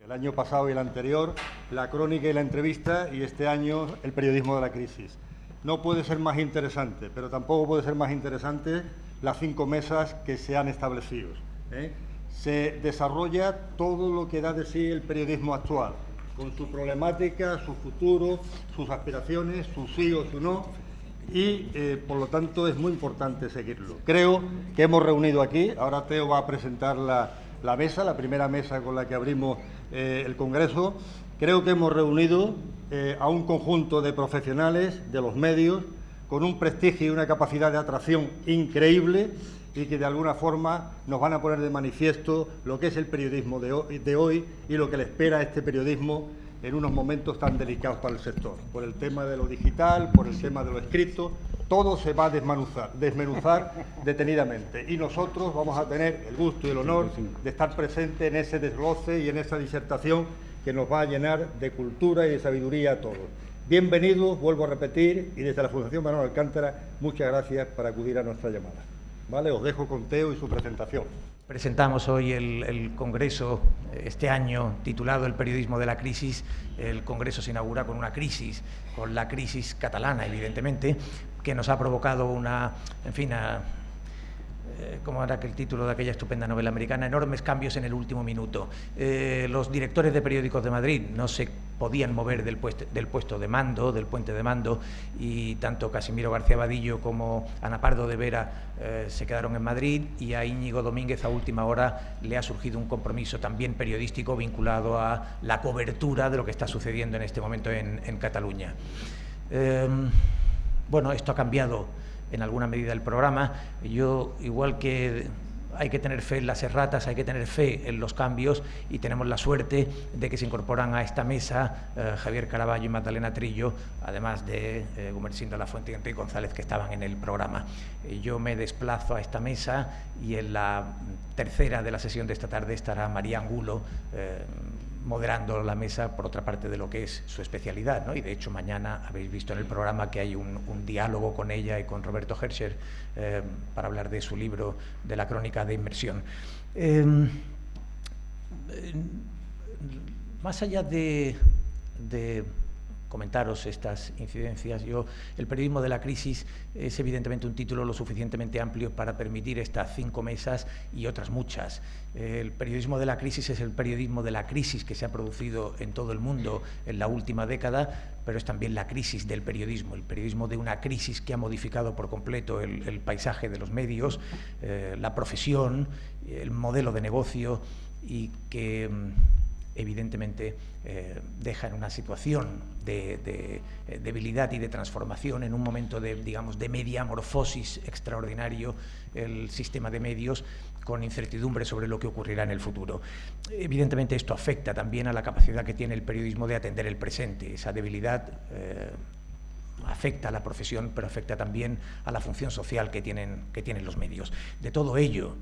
El año pasado y el anterior, la crónica y la entrevista, y este año el periodismo de la crisis. No puede ser más interesante, pero tampoco puede ser más interesante las 5 mesas que se han establecido. Se desarrolla todo lo que da de sí el periodismo actual, con su problemática, su futuro, sus aspiraciones, su sí o su no, y por lo tanto es muy importante seguirlo. Creo que hemos reunido aquí, ahora Teo va a presentar la mesa, la primera mesa con la que abrimos el Congreso. Creo que hemos reunido a un conjunto de profesionales de los medios con un prestigio y una capacidad de atracción increíble y que de alguna forma nos van a poner de manifiesto lo que es el periodismo de hoy y lo que le espera a este periodismo en unos momentos tan delicados para el sector. Por el tema de lo digital, por el tema de lo escrito, todo se va a desmenuzar detenidamente. Y nosotros vamos a tener el gusto y el honor de estar presentes en ese desgloce y en esa disertación que nos va a llenar de cultura y de sabiduría a todos. Bienvenidos, vuelvo a repetir, y desde la Fundación Manuel Alcántara, muchas gracias por acudir a nuestra llamada. ¿Vale? Os dejo con Teo y su presentación. Presentamos hoy el Congreso, este año, titulado El periodismo de la crisis. El Congreso se inaugura con una crisis, con la crisis catalana, evidentemente, que nos ha provocado ¿cómo era el título de aquella estupenda novela americana? Enormes cambios en el último minuto. Los directores de periódicos de Madrid no se podían mover del puesto de mando, del puente de mando, y tanto Casimiro García Vadillo como Ana Pardo de Vera se quedaron en Madrid, y a Íñigo Domínguez a última hora le ha surgido un compromiso también periodístico vinculado a la cobertura de lo que está sucediendo en este momento en Cataluña. Bueno, esto ha cambiado en alguna medida el programa. Yo, igual que hay que tener fe en las erratas, hay que tener fe en los cambios, y tenemos la suerte de que se incorporan a esta mesa Javier Caraballo y Magdalena Trillo, además de Gumersindo Lafuente y Enrique González, que estaban en el programa. Yo me desplazo a esta mesa, y en la tercera de la sesión de esta tarde estará María Angulo moderando la mesa, por otra parte de lo que es su especialidad, ¿no? Y de hecho mañana habéis visto en el programa que hay un diálogo con ella y con Roberto Herscher para hablar de su libro de la crónica de inmersión. Más allá de comentaros estas incidencias, el periodismo de la crisis es evidentemente un título lo suficientemente amplio para permitir estas 5 mesas y otras muchas. El periodismo de la crisis es el periodismo de la crisis que se ha producido en todo el mundo en la última década, pero es también la crisis del periodismo, el periodismo de una crisis que ha modificado por completo el paisaje de los medios, la profesión, el modelo de negocio, y que evidentemente deja en una situación de debilidad y de transformación, en un momento de mediamorfosis extraordinario, el sistema de medios, con incertidumbre sobre lo que ocurrirá en el futuro. Evidentemente esto afecta también a la capacidad que tiene el periodismo de atender el presente. Esa debilidad afecta a la profesión, pero afecta también a la función social que tienen los medios. De todo ello,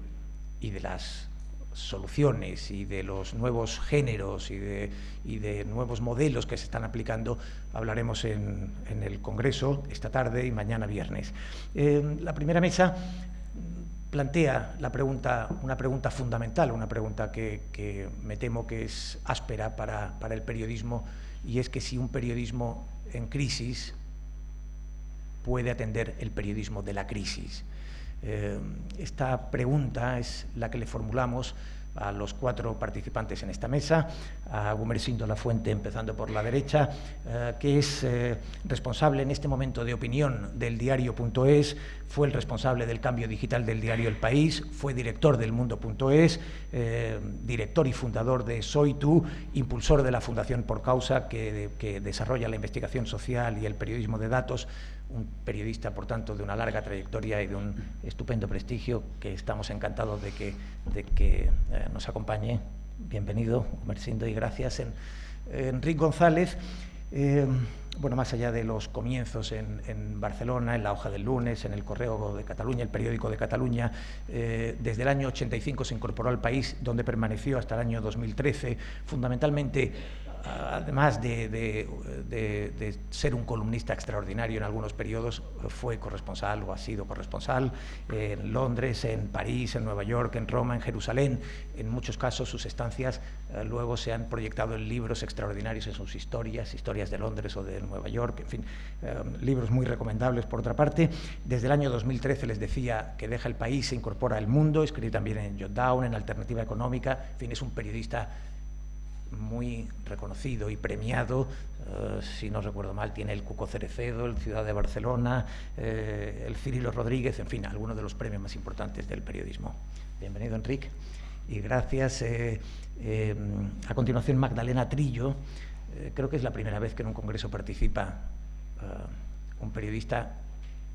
y de las soluciones, y de los nuevos géneros y de nuevos modelos que se están aplicando, hablaremos en el Congreso esta tarde y mañana viernes. La primera mesa plantea una pregunta fundamental, una pregunta que me temo que es áspera para el periodismo, y es que si un periodismo en crisis puede atender el periodismo de la crisis. Esta pregunta es la que le formulamos a los 4 participantes en esta mesa, a Gumersindo Lafuente, empezando por la derecha, que es responsable en este momento de opinión del diario.es, fue el responsable del cambio digital del diario El País, fue director del Mundo.es, director y fundador de Soy Tú, impulsor de la Fundación Por Causa, que desarrolla la investigación social y el periodismo de datos, un periodista, por tanto, de una larga trayectoria y de un estupendo prestigio, que estamos encantados de que nos acompañe. Bienvenido, Gumersindo, y gracias. Enrique González, bueno, más allá de los comienzos en Barcelona, en La Hoja del Lunes, en el Correo de Cataluña, el periódico de Cataluña, desde el año 85 se incorporó al País, donde permaneció hasta el año 2013, fundamentalmente además de ser un columnista extraordinario en algunos periodos, fue corresponsal o ha sido corresponsal en Londres, en París, en Nueva York, en Roma, en Jerusalén. En muchos casos sus estancias luego se han proyectado en libros extraordinarios en sus historias de Londres o de Nueva York, en fin, libros muy recomendables por otra parte. Desde el año 2013 les decía que deja el país, se incorpora al Mundo, escribe también en Jotdown, en Alternativa Económica, en fin, es un periodista muy reconocido y premiado, si no recuerdo mal, tiene el Cuco Cerecedo, el Ciudad de Barcelona, el Cirilo Rodríguez, en fin, algunos de los premios más importantes del periodismo. Bienvenido, Enric, y gracias. A continuación, Magdalena Trillo. Creo que es la primera vez que en un congreso participa un periodista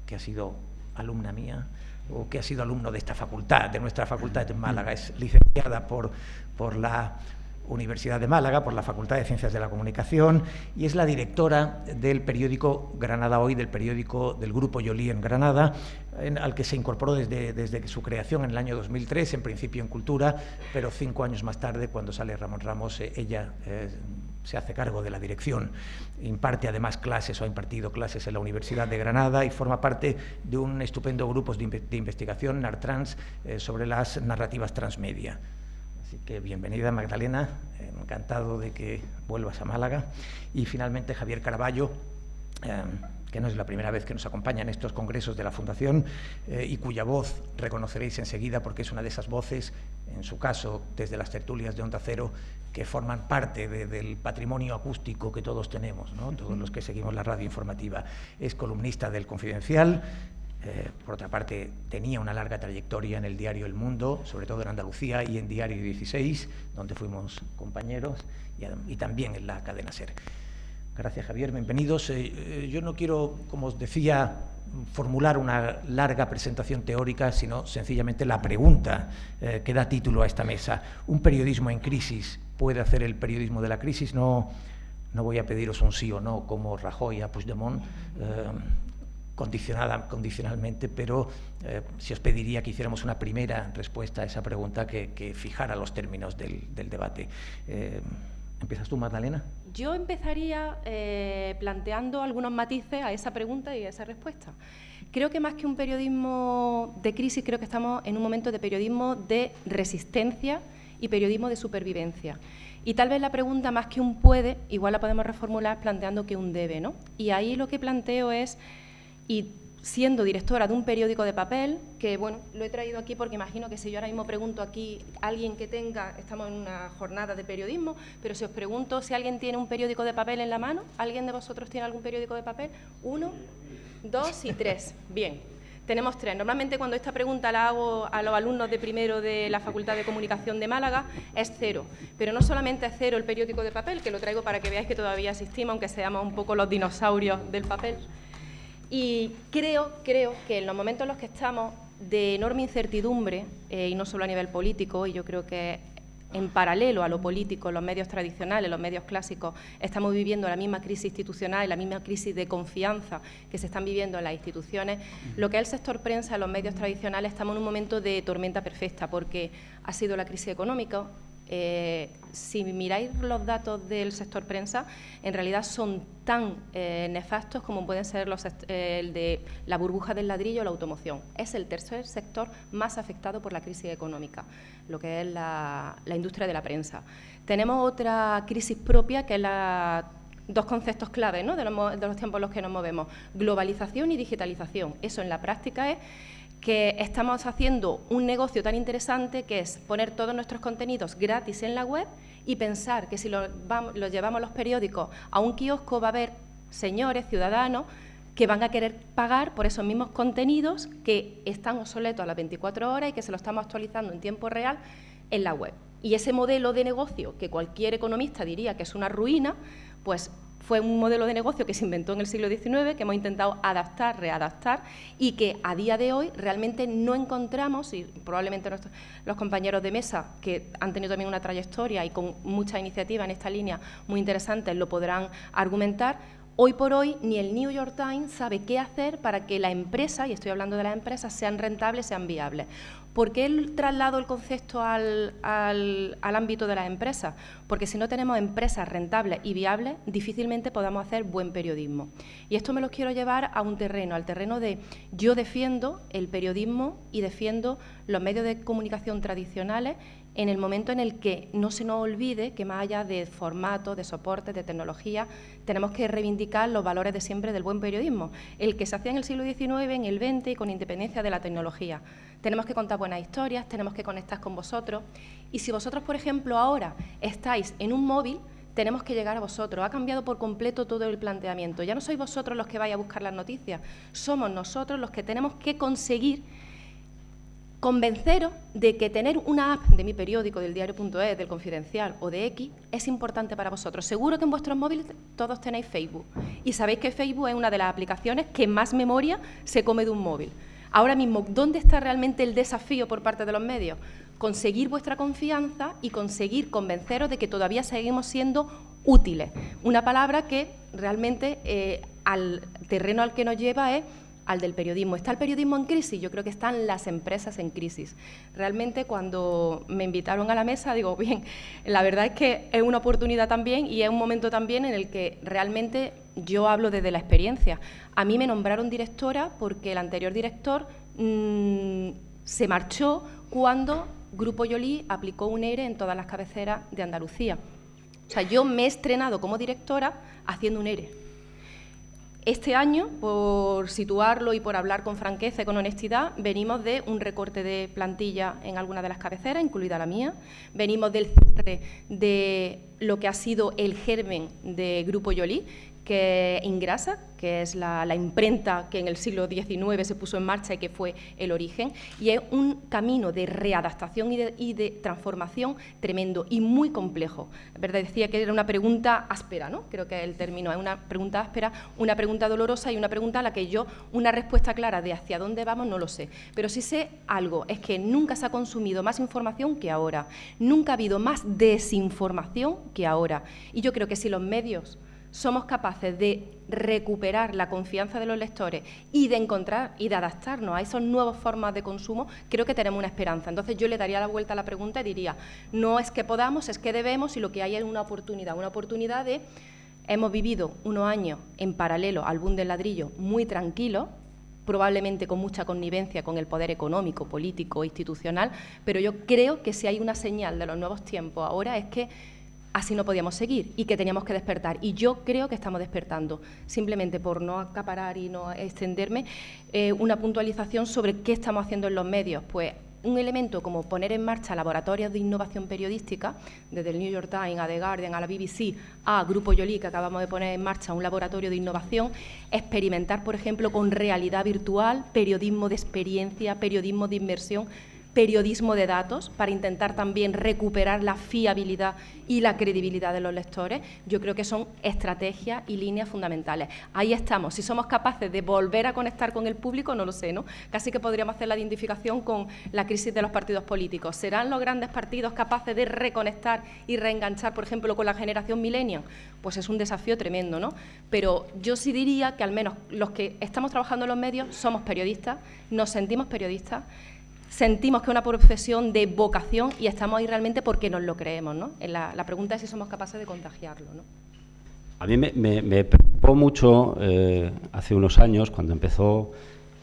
que ha sido alumna mía o que ha sido alumno de esta facultad, de nuestra facultad en Málaga. Es licenciada por la Universidad de Málaga, por la Facultad de Ciencias de la Comunicación, y es la directora del periódico Granada Hoy, del periódico del Grupo Yolí en Granada, al que se incorporó desde su creación en el año 2003, en principio en Cultura, pero 5 años más tarde, cuando sale Ramón Ramos, ella se hace cargo de la dirección. Imparte además clases o ha impartido clases en la Universidad de Granada y forma parte de un estupendo grupo de investigación, NARTrans, sobre las narrativas transmedia. Así que bienvenida, Magdalena, encantado de que vuelvas a Málaga. Y finalmente Javier Caraballo, que no es la primera vez que nos acompaña en estos congresos de la Fundación y cuya voz reconoceréis enseguida porque es una de esas voces, en su caso desde las tertulias de Onda Cero, que forman parte del patrimonio acústico que todos tenemos, ¿no? Todos los que seguimos la radio informativa. Es columnista del Confidencial. Por otra parte, tenía una larga trayectoria en el diario El Mundo, sobre todo en Andalucía, y en Diario 16, donde fuimos compañeros, y también en la cadena SER. Gracias, Javier, bienvenidos. Yo no quiero, como os decía, formular una larga presentación teórica, sino sencillamente la pregunta que da título a esta mesa. ¿Un periodismo en crisis puede hacer el periodismo de la crisis? No voy a pediros un sí o no, como Rajoy a Puigdemont, condicionalmente, pero si os pediría que hiciéramos una primera respuesta a esa pregunta que fijara los términos del debate. ¿Empiezas tú, Magdalena? Yo empezaría planteando algunos matices a esa pregunta y a esa respuesta. Creo que más que un periodismo de crisis, creo que estamos en un momento de periodismo de resistencia y periodismo de supervivencia. Y tal vez la pregunta, más que un puede, igual la podemos reformular planteando que un debe, ¿no? Y ahí lo que planteo es, y siendo directora de un periódico de papel, que bueno, lo he traído aquí porque imagino que si yo ahora mismo pregunto aquí a alguien que tenga, estamos en una jornada de periodismo, pero si os pregunto si alguien tiene un periódico de papel en la mano, ¿alguien de vosotros tiene algún periódico de papel? 1, 2 y 3. Bien, tenemos 3. Normalmente cuando esta pregunta la hago a los alumnos de primero de la Facultad de Comunicación de Málaga, es 0. Pero no solamente es 0 el periódico de papel, que lo traigo para que veáis que todavía existimos, aunque seamos un poco los dinosaurios del papel. Y creo que en los momentos en los que estamos de enorme incertidumbre, y no solo a nivel político, y yo creo que en paralelo a lo político, los medios tradicionales, los medios clásicos, estamos viviendo la misma crisis institucional, la misma crisis de confianza que se están viviendo en las instituciones. Lo que es el sector prensa, los medios tradicionales, estamos en un momento de tormenta perfecta, porque ha sido la crisis económica. Si miráis los datos del sector prensa, en realidad son tan nefastos como pueden ser el de la burbuja del ladrillo o la automoción. Es el tercer sector más afectado por la crisis económica, lo que es la industria de la prensa. Tenemos otra crisis propia, que es dos conceptos clave, ¿no?, de los tiempos en los que nos movemos: globalización y digitalización. Eso en la práctica es que estamos haciendo un negocio tan interesante, que es poner todos nuestros contenidos gratis en la web y pensar que si los llevamos los periódicos a un kiosco va a haber señores, ciudadanos, que van a querer pagar por esos mismos contenidos que están obsoletos a las 24 horas y que se lo estamos actualizando en tiempo real en la web. Y ese modelo de negocio, que cualquier economista diría que es una ruina, pues fue un modelo de negocio que se inventó en el siglo XIX, que hemos intentado adaptar, readaptar, y que a día de hoy realmente no encontramos, y probablemente los compañeros de mesa, que han tenido también una trayectoria y con mucha iniciativa en esta línea muy interesantes, lo podrán argumentar. Hoy por hoy ni el New York Times sabe qué hacer para que la empresa, y estoy hablando de las empresas, sean rentables, sean viables. ¿Por qué traslado el concepto al ámbito de las empresas? Porque si no tenemos empresas rentables y viables, difícilmente podamos hacer buen periodismo. Y esto me lo quiero llevar a un terreno, al terreno de yo defiendo el periodismo y defiendo los medios de comunicación tradicionales en el momento en el que no se nos olvide que más allá de formatos, de soportes, de tecnología, tenemos que reivindicar los valores de siempre del buen periodismo, el que se hacía en el siglo XIX, en el XX y con independencia de la tecnología. Tenemos que contar buenas historias, tenemos que conectar con vosotros y si vosotros, por ejemplo, ahora estáis en un móvil, tenemos que llegar a vosotros. Ha cambiado por completo todo el planteamiento. Ya no sois vosotros los que vais a buscar las noticias, somos nosotros los que tenemos que conseguir convenceros de que tener una app de Mi Periódico, del Diario.es, del Confidencial o de X es importante para vosotros. Seguro que en vuestros móviles todos tenéis Facebook y sabéis que Facebook es una de las aplicaciones que más memoria se come de un móvil. Ahora mismo, ¿dónde está realmente el desafío por parte de los medios? Conseguir vuestra confianza y conseguir convenceros de que todavía seguimos siendo útiles. Una palabra que realmente al terreno al que nos lleva es al del periodismo. ¿Está el periodismo en crisis? Yo creo que están las empresas en crisis. Realmente, cuando me invitaron a la mesa, digo, bien, la verdad es que es una oportunidad también y es un momento también en el que realmente yo hablo desde la experiencia. A mí me nombraron directora porque el anterior director se marchó cuando Grupo Yolí aplicó un ERE en todas las cabeceras de Andalucía. O sea, yo me he estrenado como directora haciendo un ERE. Este año, por situarlo y por hablar con franqueza y con honestidad, venimos de un recorte de plantilla en alguna de las cabeceras, incluida la mía. Venimos del cierre de lo que ha sido el germen de Grupo Yolí, que es Ingrasa, que es la imprenta que en el siglo XIX se puso en marcha y que fue el origen, y es un camino de readaptación y de transformación tremendo y muy complejo. ¿Verdad? Decía que era una pregunta áspera, ¿no? Creo que es el término, es una pregunta áspera, una pregunta dolorosa y una pregunta a la que yo una respuesta clara de hacia dónde vamos no lo sé, pero sí sé algo, es que nunca se ha consumido más información que ahora, nunca ha habido más desinformación que ahora, y yo creo que si los medios somos capaces de recuperar la confianza de los lectores y de encontrar y de adaptarnos a esas nuevas formas de consumo, creo que tenemos una esperanza. Entonces yo le daría la vuelta a la pregunta y diría, no es que podamos, es que debemos, y lo que hay es una oportunidad de, hemos vivido unos años en paralelo al boom del ladrillo muy tranquilo, probablemente con mucha connivencia con el poder económico, político, institucional, pero yo creo que si hay una señal de los nuevos tiempos ahora es que así no podíamos seguir y que teníamos que despertar. Y yo creo que estamos despertando. Simplemente por no acaparar y no extenderme, una puntualización sobre qué estamos haciendo en los medios. Pues un elemento como poner en marcha laboratorios de innovación periodística, desde el New York Times a The Guardian, a la BBC, a Grupo Yolí, que acabamos de poner en marcha un laboratorio de innovación, experimentar, por ejemplo, con realidad virtual, periodismo de experiencia, periodismo de inmersión, periodismo de datos, para intentar también recuperar la fiabilidad y la credibilidad de los lectores. Yo creo que son estrategias y líneas fundamentales. Ahí estamos. Si somos capaces de volver a conectar con el público, no lo sé, ¿no? Casi que podríamos hacer la identificación con la crisis de los partidos políticos. ¿Serán los grandes partidos capaces de reconectar y reenganchar, por ejemplo, con la generación millennial? Pues es un desafío tremendo, ¿no? Pero yo sí diría que al menos los que estamos trabajando en los medios somos periodistas, nos sentimos periodistas, sentimos que es una profesión de vocación y estamos ahí realmente porque nos lo creemos, ¿no? La pregunta es si somos capaces de contagiarlo, ¿no? A mí me preocupó mucho hace unos años, cuando empezó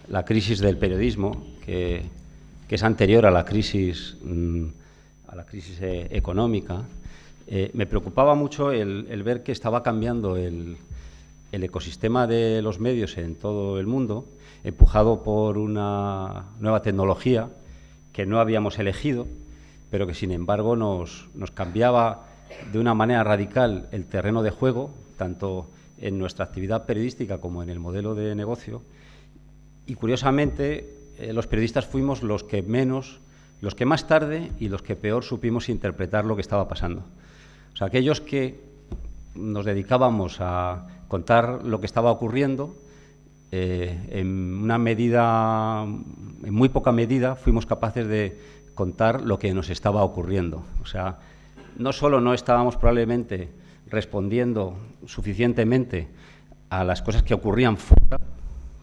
la crisis del periodismo, que es anterior a la crisis económica. Me preocupaba mucho el ver que estaba cambiando el ecosistema de los medios en todo el mundo, empujado por una nueva tecnología que no habíamos elegido, pero que sin embargo nos cambiaba de una manera radical el terreno de juego, tanto en nuestra actividad periodística como en el modelo de negocio. Y curiosamente, los periodistas fuimos los que más tarde y los que peor supimos interpretar lo que estaba pasando. O sea, aquellos que nos dedicábamos a contar lo que estaba ocurriendo, en muy poca medida fuimos capaces de contar lo que nos estaba ocurriendo. O sea, no solo no estábamos probablemente respondiendo suficientemente a las cosas que ocurrían fuera,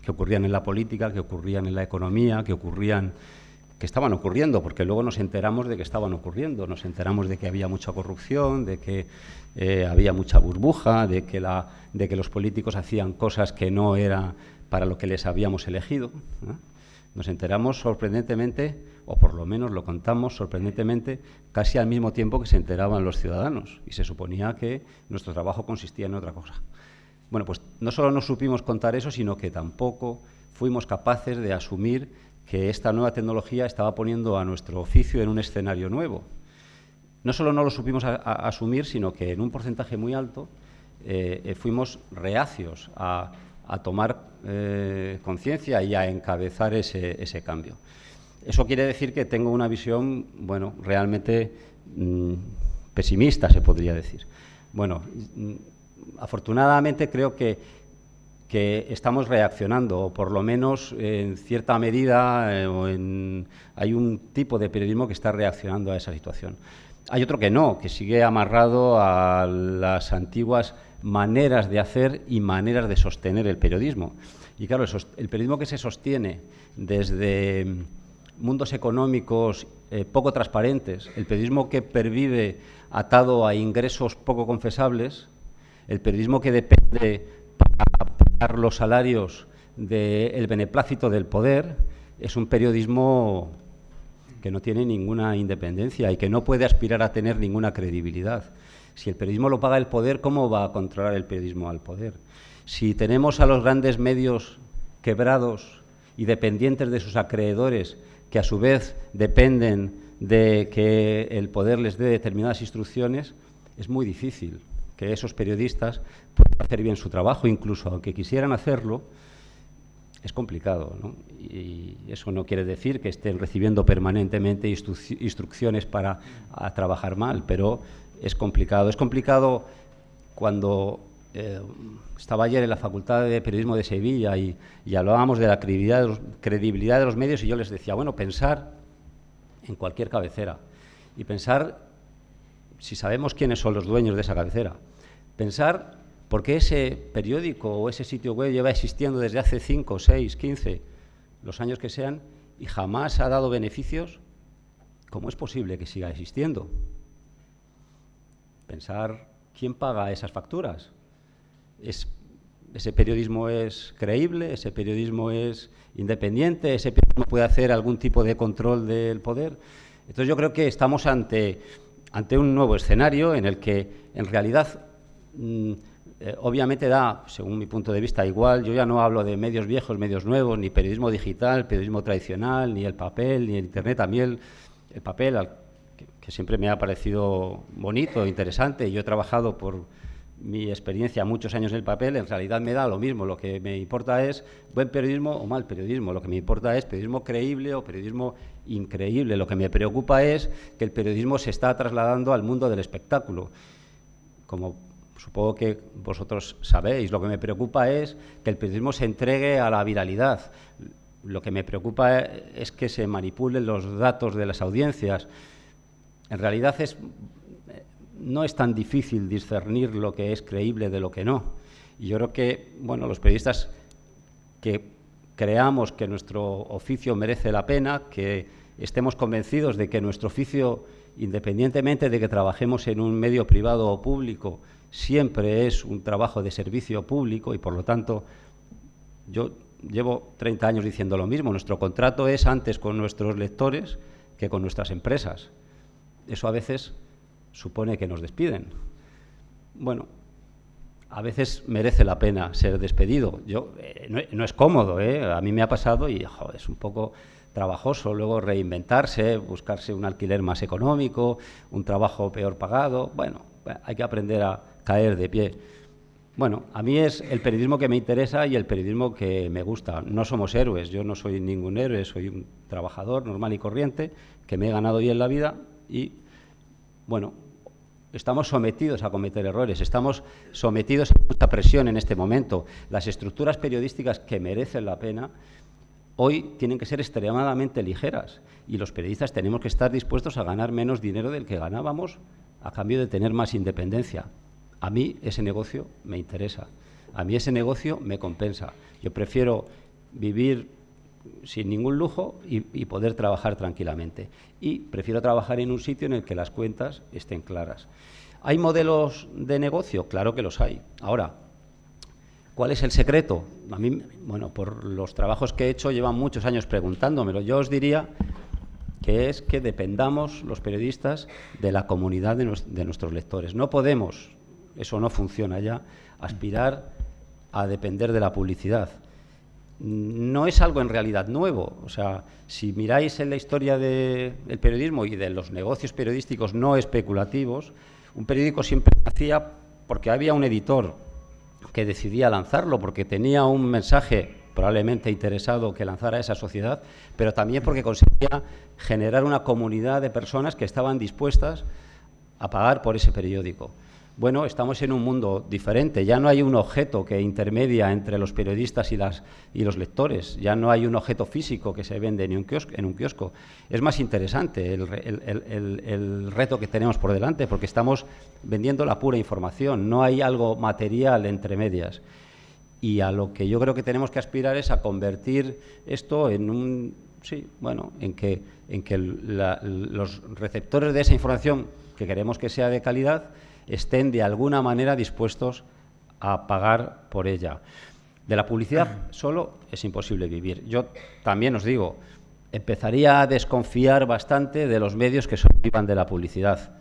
que ocurrían en la política, que ocurrían en la economía, que ocurrían estaban ocurriendo, porque luego nos enteramos de que estaban ocurriendo, nos enteramos de que había mucha corrupción, de que había mucha burbuja, de que los políticos hacían cosas que no era para lo que les habíamos elegido, ¿no? Nos enteramos sorprendentemente, o por lo menos lo contamos sorprendentemente, casi al mismo tiempo que se enteraban los ciudadanos, y se suponía que nuestro trabajo consistía en otra cosa. Bueno, pues no solo no supimos contar eso, sino que tampoco fuimos capaces de asumir que esta nueva tecnología estaba poniendo a nuestro oficio en un escenario nuevo. No solo no lo supimos asumir, sino que en un porcentaje muy alto fuimos reacios a tomar conciencia y a encabezar ese cambio. Eso quiere decir que tengo una visión, bueno, realmente pesimista, se podría decir. Bueno, afortunadamente creo que estamos reaccionando, o por lo menos en cierta medida hay un tipo de periodismo que está reaccionando a esa situación. Hay otro que no, que sigue amarrado a las antiguas maneras de hacer y maneras de sostener el periodismo. Y claro, el periodismo que se sostiene desde mundos económicos poco transparentes, el periodismo que pervive atado a ingresos poco confesables, el periodismo que depende para pagar los salarios del beneplácito del poder, es un periodismo que no tiene ninguna independencia y que no puede aspirar a tener ninguna credibilidad. Si el periodismo lo paga el poder, ¿cómo va a controlar el periodismo al poder? Si tenemos a los grandes medios quebrados y dependientes de sus acreedores, que a su vez dependen de que el poder les dé determinadas instrucciones, es muy difícil que esos periodistas puedan hacer bien su trabajo, incluso aunque quisieran hacerlo, es complicado, ¿no? Y eso no quiere decir que estén recibiendo permanentemente instrucciones para trabajar mal, pero es complicado. Es complicado cuando estaba ayer en la Facultad de Periodismo de Sevilla y hablábamos de la credibilidad de los medios, y yo les decía, bueno, pensar en cualquier cabecera y pensar si sabemos quiénes son los dueños de esa cabecera, pensar por qué ese periódico o ese sitio web lleva existiendo desde hace 5, 6, 15, los años que sean, y jamás ha dado beneficios. ¿Cómo es posible que siga existiendo? Pensar quién paga esas facturas. ¿Ese periodismo es creíble? ¿Ese periodismo es independiente? ¿Ese periodismo puede hacer algún tipo de control del poder? Entonces yo creo que estamos ante un nuevo escenario en el que en realidad obviamente da, según mi punto de vista, igual. Yo ya no hablo de medios viejos, medios nuevos, ni periodismo digital, periodismo tradicional, ni el papel, ni el internet. A mí el papel, que siempre me ha parecido bonito, interesante, y yo he trabajado por mi experiencia muchos años en el papel, en realidad me da lo mismo. Lo que me importa es buen periodismo o mal periodismo. Lo que me importa es periodismo creíble o periodismo increíble. Lo que me preocupa es que el periodismo se está trasladando al mundo del espectáculo. Como supongo que vosotros sabéis, lo que me preocupa es que el periodismo se entregue a la viralidad. Lo que me preocupa es que se manipulen los datos de las audiencias. En realidad no es tan difícil discernir lo que es creíble de lo que no. Y yo creo que, bueno, los periodistas que creamos que nuestro oficio merece la pena, que estemos convencidos de que nuestro oficio, independientemente de que trabajemos en un medio privado o público, siempre es un trabajo de servicio público, y por lo tanto yo llevo 30 años diciendo lo mismo. Nuestro contrato es antes con nuestros lectores que con nuestras empresas. Eso a veces supone que nos despiden. Bueno, a veces merece la pena ser despedido. No es cómodo, ¿eh? A mí me ha pasado y es un poco trabajoso luego reinventarse, buscarse un alquiler más económico, un trabajo peor pagado. Bueno, hay que aprender a caer de pie. Bueno, a mí es el periodismo que me interesa y el periodismo que me gusta. No somos héroes, yo no soy ningún héroe, soy un trabajador normal y corriente que me he ganado bien la vida y, bueno, estamos sometidos a cometer errores, estamos sometidos a mucha presión en este momento. Las estructuras periodísticas que merecen la pena hoy tienen que ser extremadamente ligeras y los periodistas tenemos que estar dispuestos a ganar menos dinero del que ganábamos a cambio de tener más independencia. A mí ese negocio me interesa, a mí ese negocio me compensa. Yo prefiero vivir sin ningún lujo y poder trabajar tranquilamente. Y prefiero trabajar en un sitio en el que las cuentas estén claras. ¿Hay modelos de negocio? Claro que los hay. Ahora, ¿cuál es el secreto? A mí, bueno, por los trabajos que he hecho, llevan muchos años preguntándomelo. Yo os diría que es que dependamos los periodistas de la comunidad de nuestros lectores. No podemos, eso no funciona ya, aspirar a depender de la publicidad. No es algo en realidad nuevo. O sea, si miráis en la historia del periodismo y de los negocios periodísticos no especulativos, un periódico siempre hacía porque había un editor que decidía lanzarlo, porque tenía un mensaje probablemente interesado que lanzara a esa sociedad, pero también porque conseguía generar una comunidad de personas que estaban dispuestas a pagar por ese periódico. Bueno, estamos en un mundo diferente, ya no hay un objeto que intermedia entre los periodistas y los lectores, ya no hay un objeto físico que se vende en un kiosco. Es más interesante el reto que tenemos por delante, porque estamos vendiendo la pura información, no hay algo material entre medias. Y a lo que yo creo que tenemos que aspirar es a convertir esto en un... Sí, bueno, en que los receptores de esa información que queremos que sea de calidad estén de alguna manera dispuestos a pagar por ella. De la publicidad solo es imposible vivir. Yo también os digo, empezaría a desconfiar bastante de los medios que sobrevivan de la publicidad.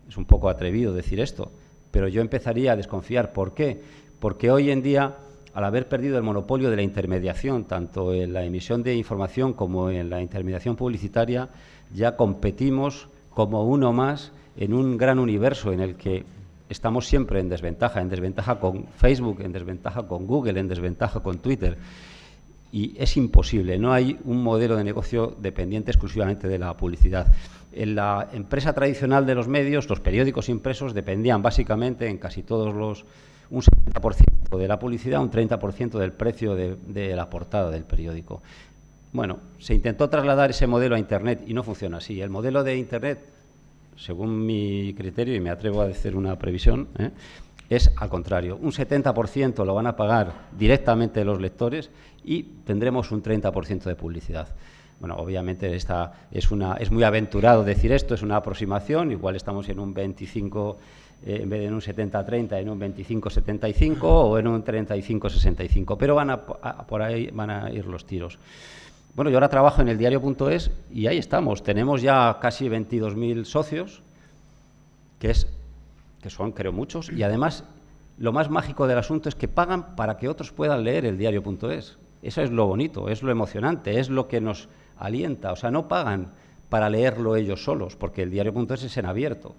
Es un poco atrevido decir esto, pero yo empezaría a desconfiar. ¿Por qué? Porque hoy en día, al haber perdido el monopolio de la intermediación, tanto en la emisión de información como en la intermediación publicitaria, ya competimos como uno más en un gran universo en el que estamos siempre en desventaja con Facebook, en desventaja con Google, en desventaja con Twitter. Y es imposible, no hay un modelo de negocio dependiente exclusivamente de la publicidad. En la empresa tradicional de los medios, los periódicos impresos dependían básicamente en casi todos un 70% de la publicidad, un 30% del precio de la portada del periódico. Bueno, se intentó trasladar ese modelo a Internet y no funciona así. El modelo de Internet, según mi criterio, y me atrevo a decir una previsión, es al contrario. Un 70% lo van a pagar directamente los lectores y tendremos un 30% de publicidad. Bueno, obviamente es muy aventurado decir esto, es una aproximación, igual estamos en un 25, en vez de en un 70-30, en un 25-75 o en un 35-65, pero por ahí van a ir los tiros. Bueno, yo ahora trabajo en el diario.es y ahí estamos. Tenemos ya casi 22.000 socios, que son, creo, muchos, y además lo más mágico del asunto es que pagan para que otros puedan leer el diario.es. Eso es lo bonito, es lo emocionante, es lo que nos alienta. O sea, no pagan para leerlo ellos solos, porque el diario.es es en abierto.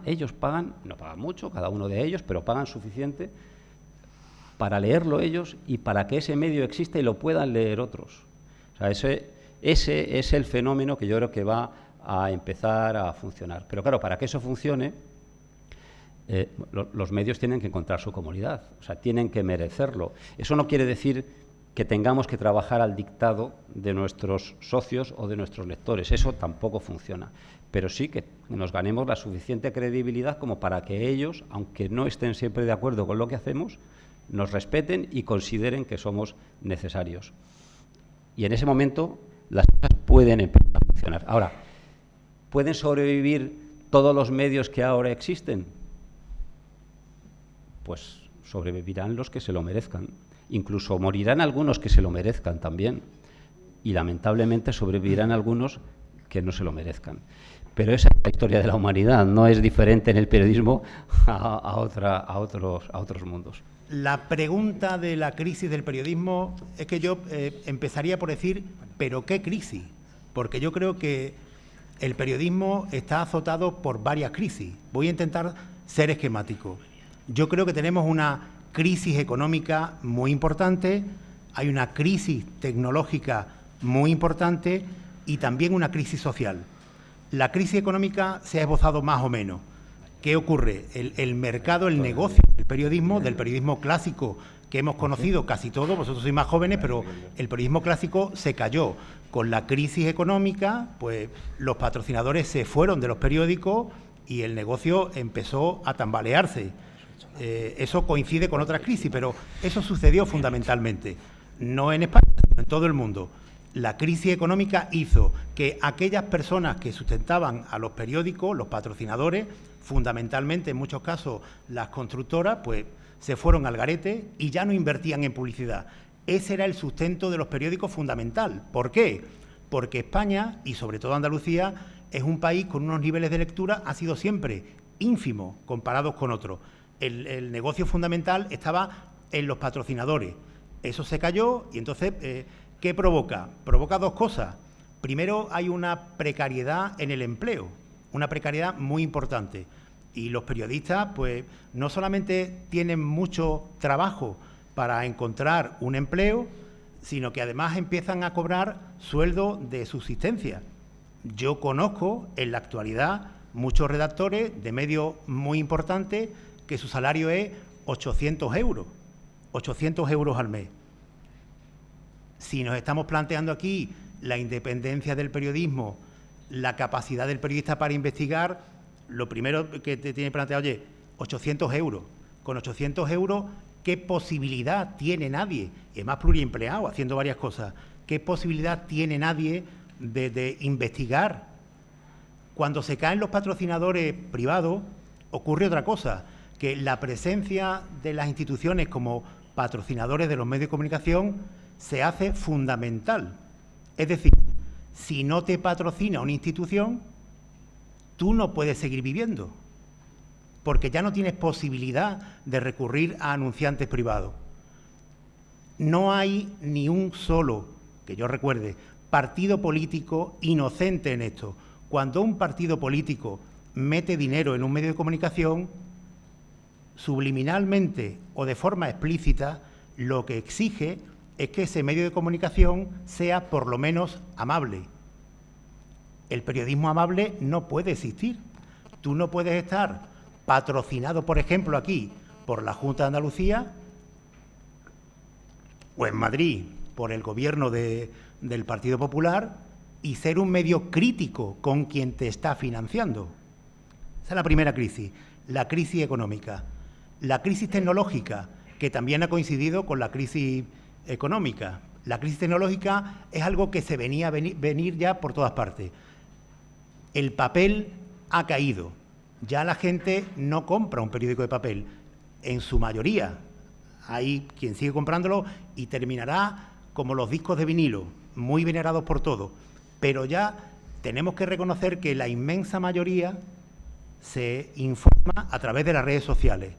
Ellos pagan, no pagan mucho, cada uno de ellos, pero pagan suficiente para leerlo ellos y para que ese medio exista y lo puedan leer otros. O sea, ese es el fenómeno que yo creo que va a empezar a funcionar. Pero claro, para que eso funcione, los medios tienen que encontrar su comunidad, o sea, tienen que merecerlo. Eso no quiere decir que tengamos que trabajar al dictado de nuestros socios o de nuestros lectores. Eso tampoco funciona. Pero sí que nos ganemos la suficiente credibilidad como para que ellos, aunque no estén siempre de acuerdo con lo que hacemos, nos respeten y consideren que somos necesarios. Y en ese momento las cosas pueden empezar a funcionar. Ahora, ¿pueden sobrevivir todos los medios que ahora existen? Pues sobrevivirán los que se lo merezcan. Incluso morirán algunos que se lo merezcan también. Y lamentablemente sobrevivirán algunos que no se lo merezcan. Pero esa es la historia de la humanidad, no es diferente en el periodismo a otros mundos. La pregunta de la crisis del periodismo es que yo empezaría por decir, ¿pero qué crisis? Porque yo creo que el periodismo está azotado por varias crisis. Voy a intentar ser esquemático. Yo creo que tenemos una crisis económica muy importante, hay una crisis tecnológica muy importante y también una crisis social. La crisis económica se ha esbozado más o menos. ¿Qué ocurre? El mercado, el negocio del periodismo clásico que hemos conocido casi todos, vosotros sois más jóvenes, pero el periodismo clásico se cayó. Con la crisis económica, pues los patrocinadores se fueron de los periódicos y el negocio empezó a tambalearse. Eso coincide con otra crisis, pero eso sucedió fundamentalmente. no en España, sino en todo el mundo. La crisis económica hizo que aquellas personas que sustentaban a los periódicos, los patrocinadores, fundamentalmente en muchos casos las constructoras, pues se fueron al garete y ya no invertían en publicidad. Ese era el sustento de los periódicos fundamental. ¿Por qué? Porque España, y sobre todo Andalucía, es un país con unos niveles de lectura, ha sido siempre ínfimos comparados con otros. El negocio fundamental estaba en los patrocinadores. Eso se cayó y entonces, ¿qué provoca? Provoca dos cosas. Primero, hay una precariedad en el empleo, una precariedad muy importante. Y los periodistas, pues, no solamente tienen mucho trabajo para encontrar un empleo, sino que además empiezan a cobrar sueldo de subsistencia. Yo conozco en la actualidad muchos redactores de medios muy importantes que su salario es 800 euros al mes. Si nos estamos planteando aquí la independencia del periodismo, la capacidad del periodista para investigar, lo primero que te tiene planteado, oye, 800 euros. Con 800 euros, ¿qué posibilidad tiene nadie? Y además pluriempleado, haciendo varias cosas. ¿Qué posibilidad tiene nadie de investigar? Cuando se caen los patrocinadores privados, ocurre otra cosa, que la presencia de las instituciones como patrocinadores de los medios de comunicación se hace fundamental. Es decir, si no te patrocina una institución, tú no puedes seguir viviendo, porque ya no tienes posibilidad de recurrir a anunciantes privados. No hay ni un solo, que yo recuerde, partido político inocente en esto. Cuando un partido político mete dinero en un medio de comunicación, subliminalmente o de forma explícita, lo que exige es que ese medio de comunicación sea por lo menos amable. El periodismo amable no puede existir. Tú no puedes estar patrocinado, por ejemplo, aquí por la Junta de Andalucía o en Madrid por el gobierno del Partido Popular y ser un medio crítico con quien te está financiando. Esa es la primera crisis, la crisis económica. La crisis tecnológica, que también ha coincidido con la crisis económica. La crisis tecnológica es algo que se venía a venir ya por todas partes. El papel ha caído. Ya la gente no compra un periódico de papel, en su mayoría. Hay quien sigue comprándolo y terminará como los discos de vinilo, muy venerados por todos. Pero ya tenemos que reconocer que la inmensa mayoría se informa a través de las redes sociales.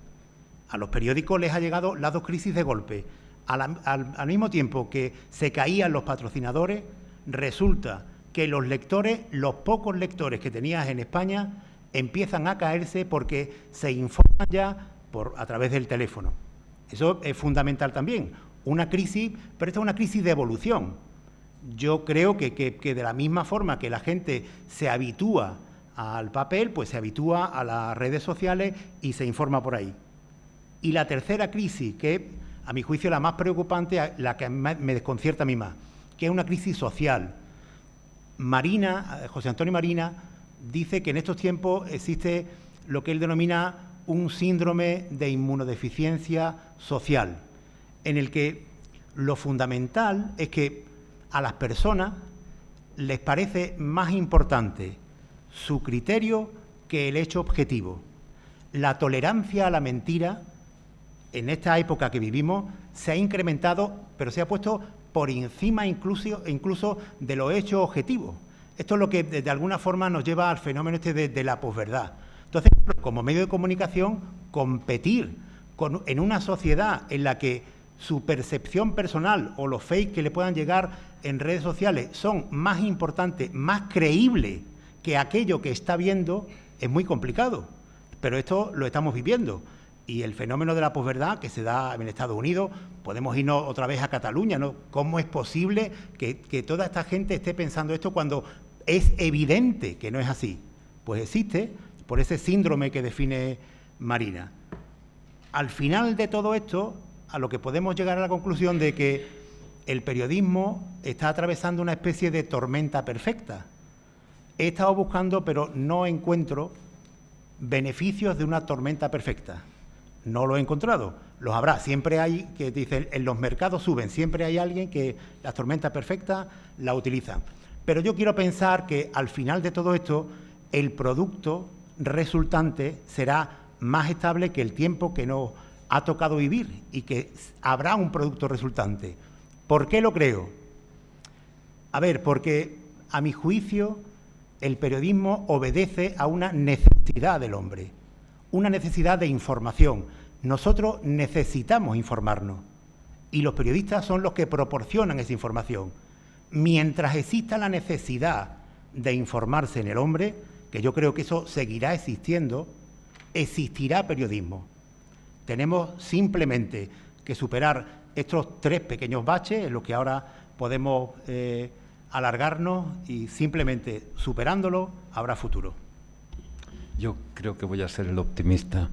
A los periódicos les ha llegado las dos crisis de golpe. Al mismo tiempo que se caían los patrocinadores, resulta que los lectores, los pocos lectores que tenías en España, empiezan a caerse porque se informan ya a través del teléfono. Eso es fundamental también. Una crisis, pero esta es una crisis de evolución. Yo creo que de la misma forma que la gente se habitúa al papel, pues se habitúa a las redes sociales y se informa por ahí. Y la tercera crisis, que a mi juicio la más preocupante, la que me desconcierta a mí más, que es una crisis social. José Antonio Marina, dice que en estos tiempos existe lo que él denomina un síndrome de inmunodeficiencia social, en el que lo fundamental es que a las personas les parece más importante su criterio que el hecho objetivo. La tolerancia a la mentira, en esta época que vivimos, se ha incrementado, pero se ha puesto por encima incluso de los hechos objetivos. Esto es lo que de alguna forma nos lleva al fenómeno de la posverdad. Entonces, como medio de comunicación, competir en una sociedad en la que su percepción personal o los fakes que le puedan llegar en redes sociales son más importantes, más creíbles que aquello que está viendo, es muy complicado. Pero esto lo estamos viviendo. Y el fenómeno de la posverdad que se da en Estados Unidos, podemos irnos otra vez a Cataluña, ¿no? ¿Cómo es posible que toda esta gente esté pensando esto cuando es evidente que no es así? Pues existe por ese síndrome que define Marina. Al final de todo esto, a lo que podemos llegar a la conclusión de que el periodismo está atravesando una especie de tormenta perfecta. He estado buscando, pero no encuentro beneficios de una tormenta perfecta. No lo he encontrado. los habrá. Siempre hay, que dicen, en los mercados suben, siempre hay alguien que las tormentas perfectas la utiliza. Pero yo quiero pensar que al final de todo esto, el producto resultante será más estable que el tiempo que nos ha tocado vivir y que habrá un producto resultante. ¿Por qué lo creo? A ver, porque a mi juicio el periodismo obedece a una necesidad del hombre, una necesidad de información. Nosotros necesitamos informarnos y los periodistas son los que proporcionan esa información. Mientras exista la necesidad de informarse en el hombre, que yo creo que eso seguirá existiendo, existirá periodismo. Tenemos simplemente que superar estos 3 pequeños baches en los que ahora podemos alargarnos y simplemente superándolo habrá futuro. Yo creo que voy a ser el optimista,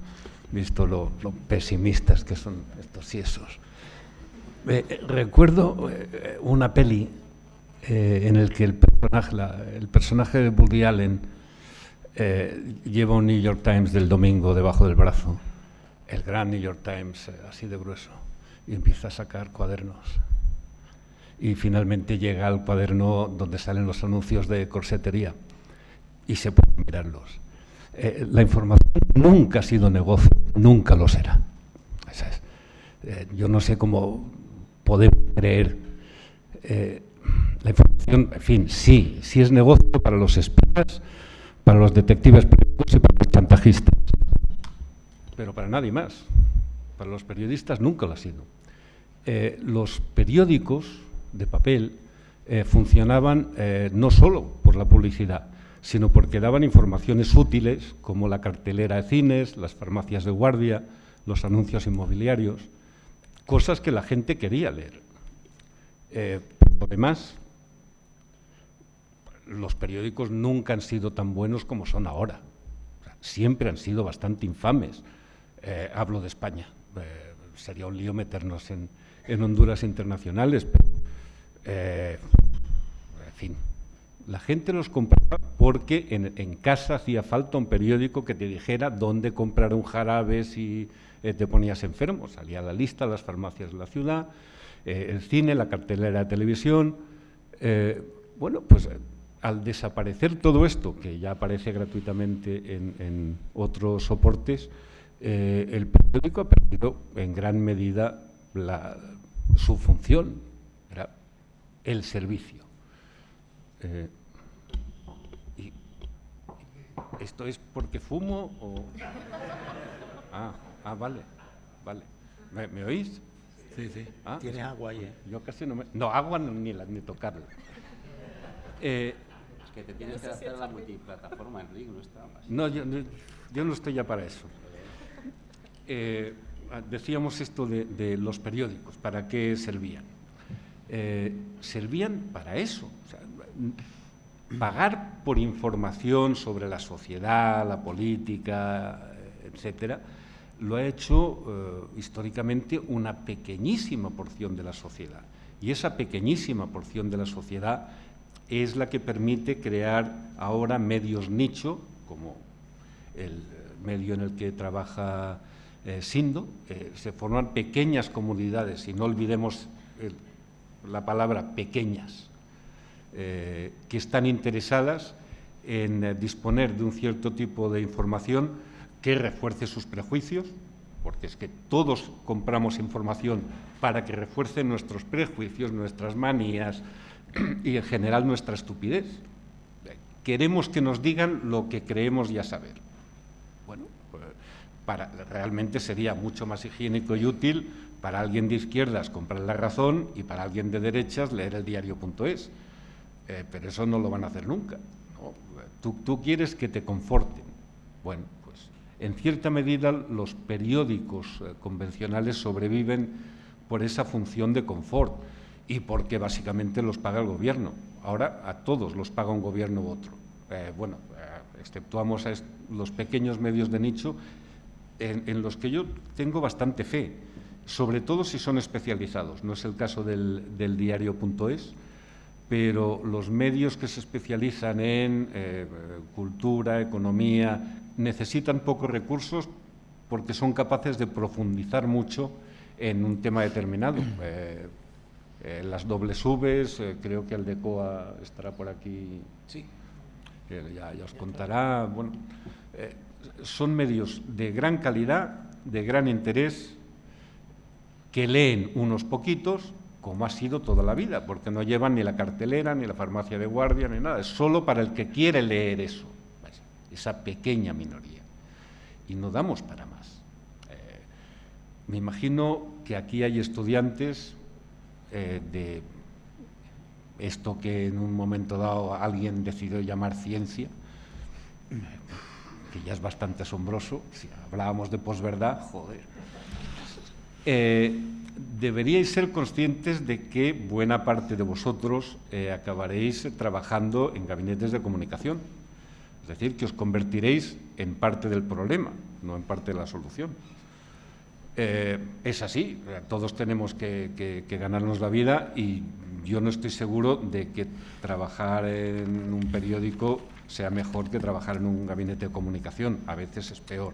visto lo pesimistas que son estos y esos. Recuerdo una peli en el que el personaje de Woody Allen lleva un New York Times del domingo debajo del brazo, el gran New York Times así de grueso, y empieza a sacar cuadernos. Y finalmente llega al cuaderno donde salen los anuncios de corsetería y se pueden mirarlos. La información nunca ha sido negocio, nunca lo será. Esa es. Yo no sé cómo podemos creer la información, en fin, sí es negocio para los espías, para los detectives privados y para los chantajistas, pero para nadie más. Para los periodistas nunca lo ha sido. Los periódicos de papel funcionaban no solo por la publicidad, sino porque daban informaciones útiles como la cartelera de cines, las farmacias de guardia, los anuncios inmobiliarios, cosas que la gente quería leer. Por lo demás, los periódicos nunca han sido tan buenos como son ahora. O sea, siempre han sido bastante infames. Hablo de España. Sería un lío meternos en Honduras internacionales, pero, en fin, la gente los compraba porque en casa hacía falta un periódico que te dijera dónde comprar un jarabe si te ponías enfermo. Salía la lista, las farmacias de la ciudad, el cine, la cartelera de televisión. Bueno, pues al desaparecer todo esto, que ya aparece gratuitamente en otros soportes, el periódico ha perdido en gran medida su función, era el servicio. Y ¿esto es porque fumo o...? Vale. ¿Me oís? Sí. Tienes agua ahí, ¿eh? Yo casi no me... No, agua ni tocarla. Es que te tienes que hacer la multiplataforma, Enrique, no está más. No, yo no estoy ya para eso. Decíamos esto de los periódicos, ¿para qué servían? Servían para eso. O sea, pagar por información sobre la sociedad, la política, etcétera, lo ha hecho históricamente una pequeñísima porción de la sociedad. Y esa pequeñísima porción de la sociedad es la que permite crear ahora medios nicho, como el medio en el que trabaja Sindo. Se forman pequeñas comunidades, y no olvidemos la palabra pequeñas, que están interesadas en disponer de un cierto tipo de información que refuerce sus prejuicios, porque es que todos compramos información para que refuerce nuestros prejuicios, nuestras manías y en general nuestra estupidez. Queremos que nos digan lo que creemos ya saber. Bueno, pues realmente sería mucho más higiénico y útil para alguien de izquierdas comprar La Razón y para alguien de derechas leer el diario.es. Pero eso no lo van a hacer nunca, ¿no? Tú quieres que te conforten. Bueno, pues en cierta medida los periódicos convencionales sobreviven por esa función de confort y porque básicamente los paga el gobierno. Ahora a todos los paga un gobierno u otro. Exceptuamos a los pequeños medios de nicho en los que yo tengo bastante fe, sobre todo si son especializados. No es el caso del diario.es, pero los medios que se especializan en cultura, economía, necesitan pocos recursos, porque son capaces de profundizar mucho en un tema determinado. Las dobles Vs, creo que Aldecoa estará por aquí, Sí. Ya os contará. Bueno, son medios de gran calidad, de gran interés, que leen unos poquitos, como ha sido toda la vida, porque no llevan ni la cartelera, ni la farmacia de guardia, ni nada. Es solo para el que quiere leer eso, esa pequeña minoría. Y no damos para más. Me imagino que aquí hay estudiantes de esto que en un momento dado alguien decidió llamar ciencia, que ya es bastante asombroso. Si hablábamos de posverdad, joder. Deberíais ser conscientes de que buena parte de vosotros acabaréis trabajando en gabinetes de comunicación. Es decir, que os convertiréis en parte del problema, no en parte de la solución. Es así, todos tenemos que ganarnos la vida, y yo no estoy seguro de que trabajar en un periódico sea mejor que trabajar en un gabinete de comunicación. A veces es peor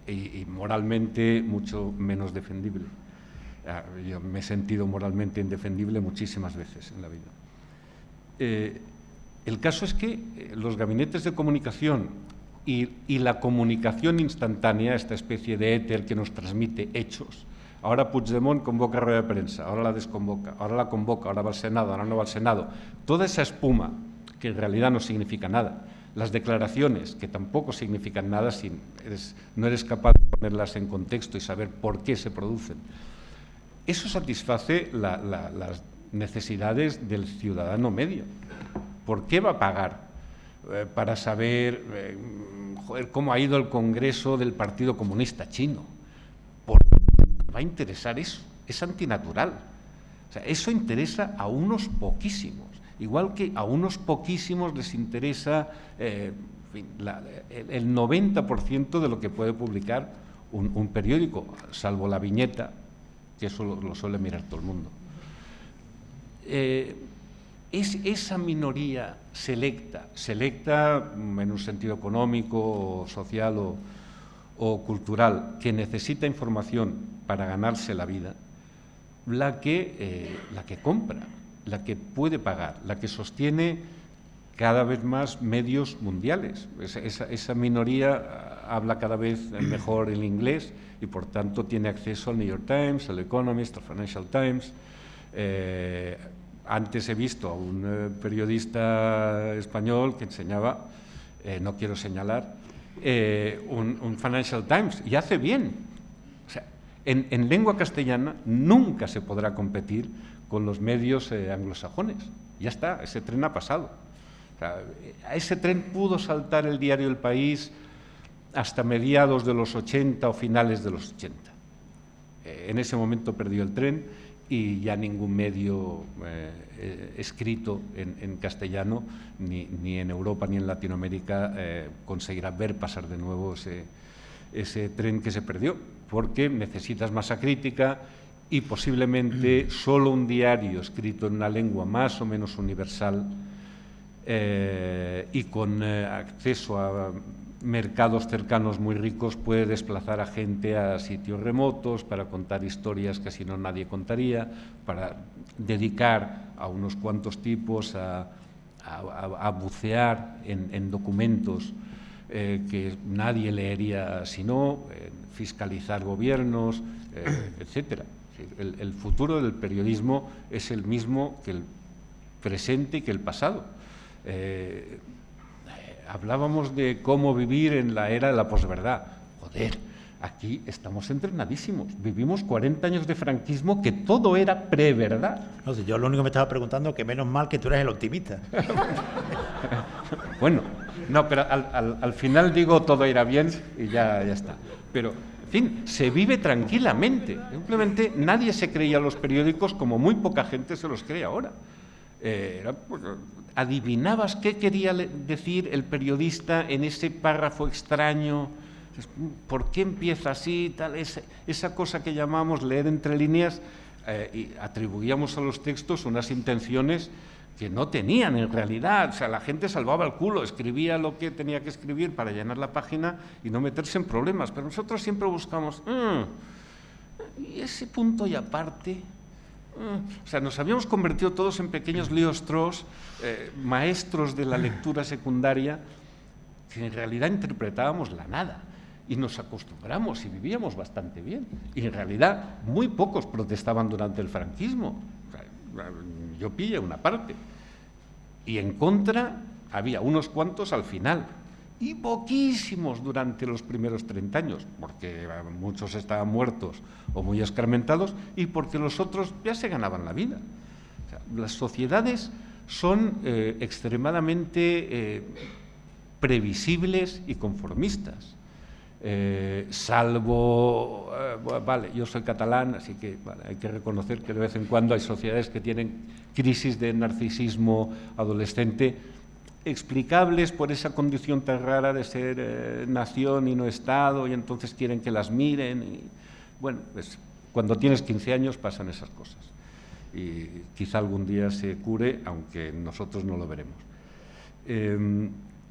y moralmente mucho menos defendible. Yo me he sentido moralmente indefendible muchísimas veces en la vida. El caso es que los gabinetes de comunicación y la comunicación instantánea, esta especie de éter que nos transmite hechos. Ahora Puigdemont convoca rueda de prensa, ahora la desconvoca, ahora la convoca, ahora va al Senado, ahora no va al Senado. Toda esa espuma, que en realidad no significa nada, las declaraciones, que tampoco significan nada si no eres capaz de ponerlas en contexto y saber por qué se producen. Eso satisface las necesidades del ciudadano medio. ¿Por qué va a pagar para saber cómo ha ido el Congreso del Partido Comunista Chino? ¿Por qué va a interesar eso? Es antinatural. O sea, eso interesa a unos poquísimos, igual que a unos poquísimos les interesa el 90% de lo que puede publicar un periódico, salvo la viñeta, que eso lo suele mirar todo el mundo. Es esa minoría selecta en un sentido económico, social o cultural, que necesita información para ganarse la vida, la que compra, la que puede pagar, la que sostiene cada vez más medios mundiales. Esa minoría habla cada vez mejor el inglés y, por tanto, tiene acceso al New York Times, al Economist, al Financial Times. Antes he visto a un periodista español que enseñaba, no quiero señalar, un Financial Times, y hace bien. O sea, en lengua castellana nunca se podrá competir con los medios anglosajones. Ya está, ese tren ha pasado. O sea, a ese tren pudo saltar el diario El País hasta mediados de los 80 o finales de los 80. En ese momento perdió el tren y ya ningún medio escrito en castellano, ni en Europa ni en Latinoamérica, conseguirá ver pasar de nuevo ese tren que se perdió, porque necesitas masa crítica y posiblemente solo un diario escrito en una lengua más o menos universal y con acceso a mercados cercanos muy ricos puede desplazar a gente a sitios remotos para contar historias que si no nadie contaría, para dedicar a unos cuantos tipos a bucear en documentos que nadie leería si no, fiscalizar gobiernos, etcétera. El futuro del periodismo es el mismo que el presente y que el pasado. Hablábamos de cómo vivir en la era de la posverdad. Joder, aquí estamos entrenadísimos. Vivimos 40 años de franquismo que todo era preverdad. No sé, yo lo único que me estaba preguntando, que menos mal que tú eres el optimista. Bueno, no, pero al final digo todo irá bien y ya está. Pero, en fin, se vive tranquilamente. Simplemente nadie se creía los periódicos como muy poca gente se los cree ahora. Adivinabas qué quería decir el periodista en ese párrafo extraño, por qué empieza así, tal, esa cosa que llamamos leer entre líneas, y atribuíamos a los textos unas intenciones que no tenían en realidad. O sea, la gente salvaba el culo, escribía lo que tenía que escribir para llenar la página y no meterse en problemas. Pero nosotros siempre buscamos, y ese punto y aparte. O sea, nos habíamos convertido todos en pequeños Léo-Strauss, maestros de la lectura secundaria, que en realidad interpretábamos la nada. Y nos acostumbramos y vivíamos bastante bien. Y en realidad muy pocos protestaban durante el franquismo. O sea, yo pillé una parte. Y en contra había unos cuantos al final. Y poquísimos durante los primeros 30 años, porque muchos estaban muertos o muy escarmentados y porque los otros ya se ganaban la vida. O sea, las sociedades son extremadamente previsibles y conformistas. Salvo, vale, yo soy catalán, así que vale, hay que reconocer que de vez en cuando hay sociedades que tienen crisis de narcisismo adolescente, explicables por esa condición tan rara de ser nación y no Estado, y entonces quieren que las miren. Y, bueno, pues cuando tienes 15 años pasan esas cosas. Y quizá algún día se cure, aunque nosotros no lo veremos.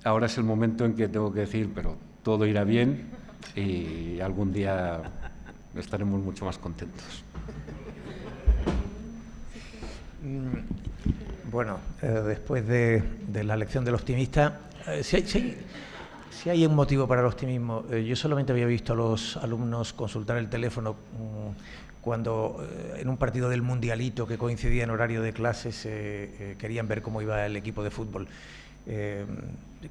Ahora es el momento en que tengo que decir, pero todo irá bien y algún día estaremos mucho más contentos. Bueno, después de la lección del optimista, si hay un motivo para el optimismo. Yo solamente había visto a los alumnos consultar el teléfono cuando en un partido del Mundialito que coincidía en horario de clases querían ver cómo iba el equipo de fútbol.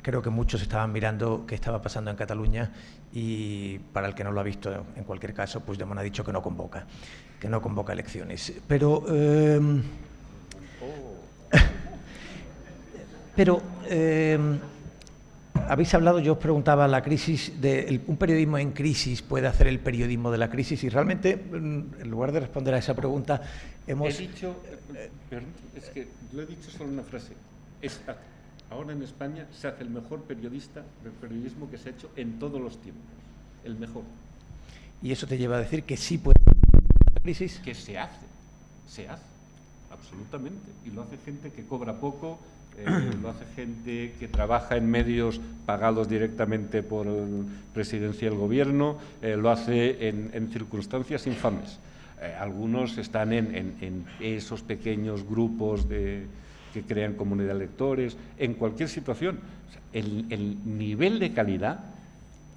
Creo que muchos estaban mirando qué estaba pasando en Cataluña y para el que no lo ha visto, en cualquier caso, Puigdemont ha dicho que no convoca elecciones. Pero habéis hablado, yo os preguntaba, la crisis un periodismo en crisis puede hacer el periodismo de la crisis, y realmente, en lugar de responder a esa pregunta, hemos... He dicho, perdón, es que lo he dicho solo una frase. Ahora en España se hace el mejor periodismo que se ha hecho en todos los tiempos. El mejor. ¿Y eso te lleva a decir que sí puede hacer la crisis? Que se hace, absolutamente. Y lo hace gente que cobra poco, lo hace gente que trabaja en medios pagados directamente por Presidencia y el Gobierno, lo hace en circunstancias infames. Algunos están en esos pequeños grupos que crean comunidad de lectores, en cualquier situación. O sea, el nivel de calidad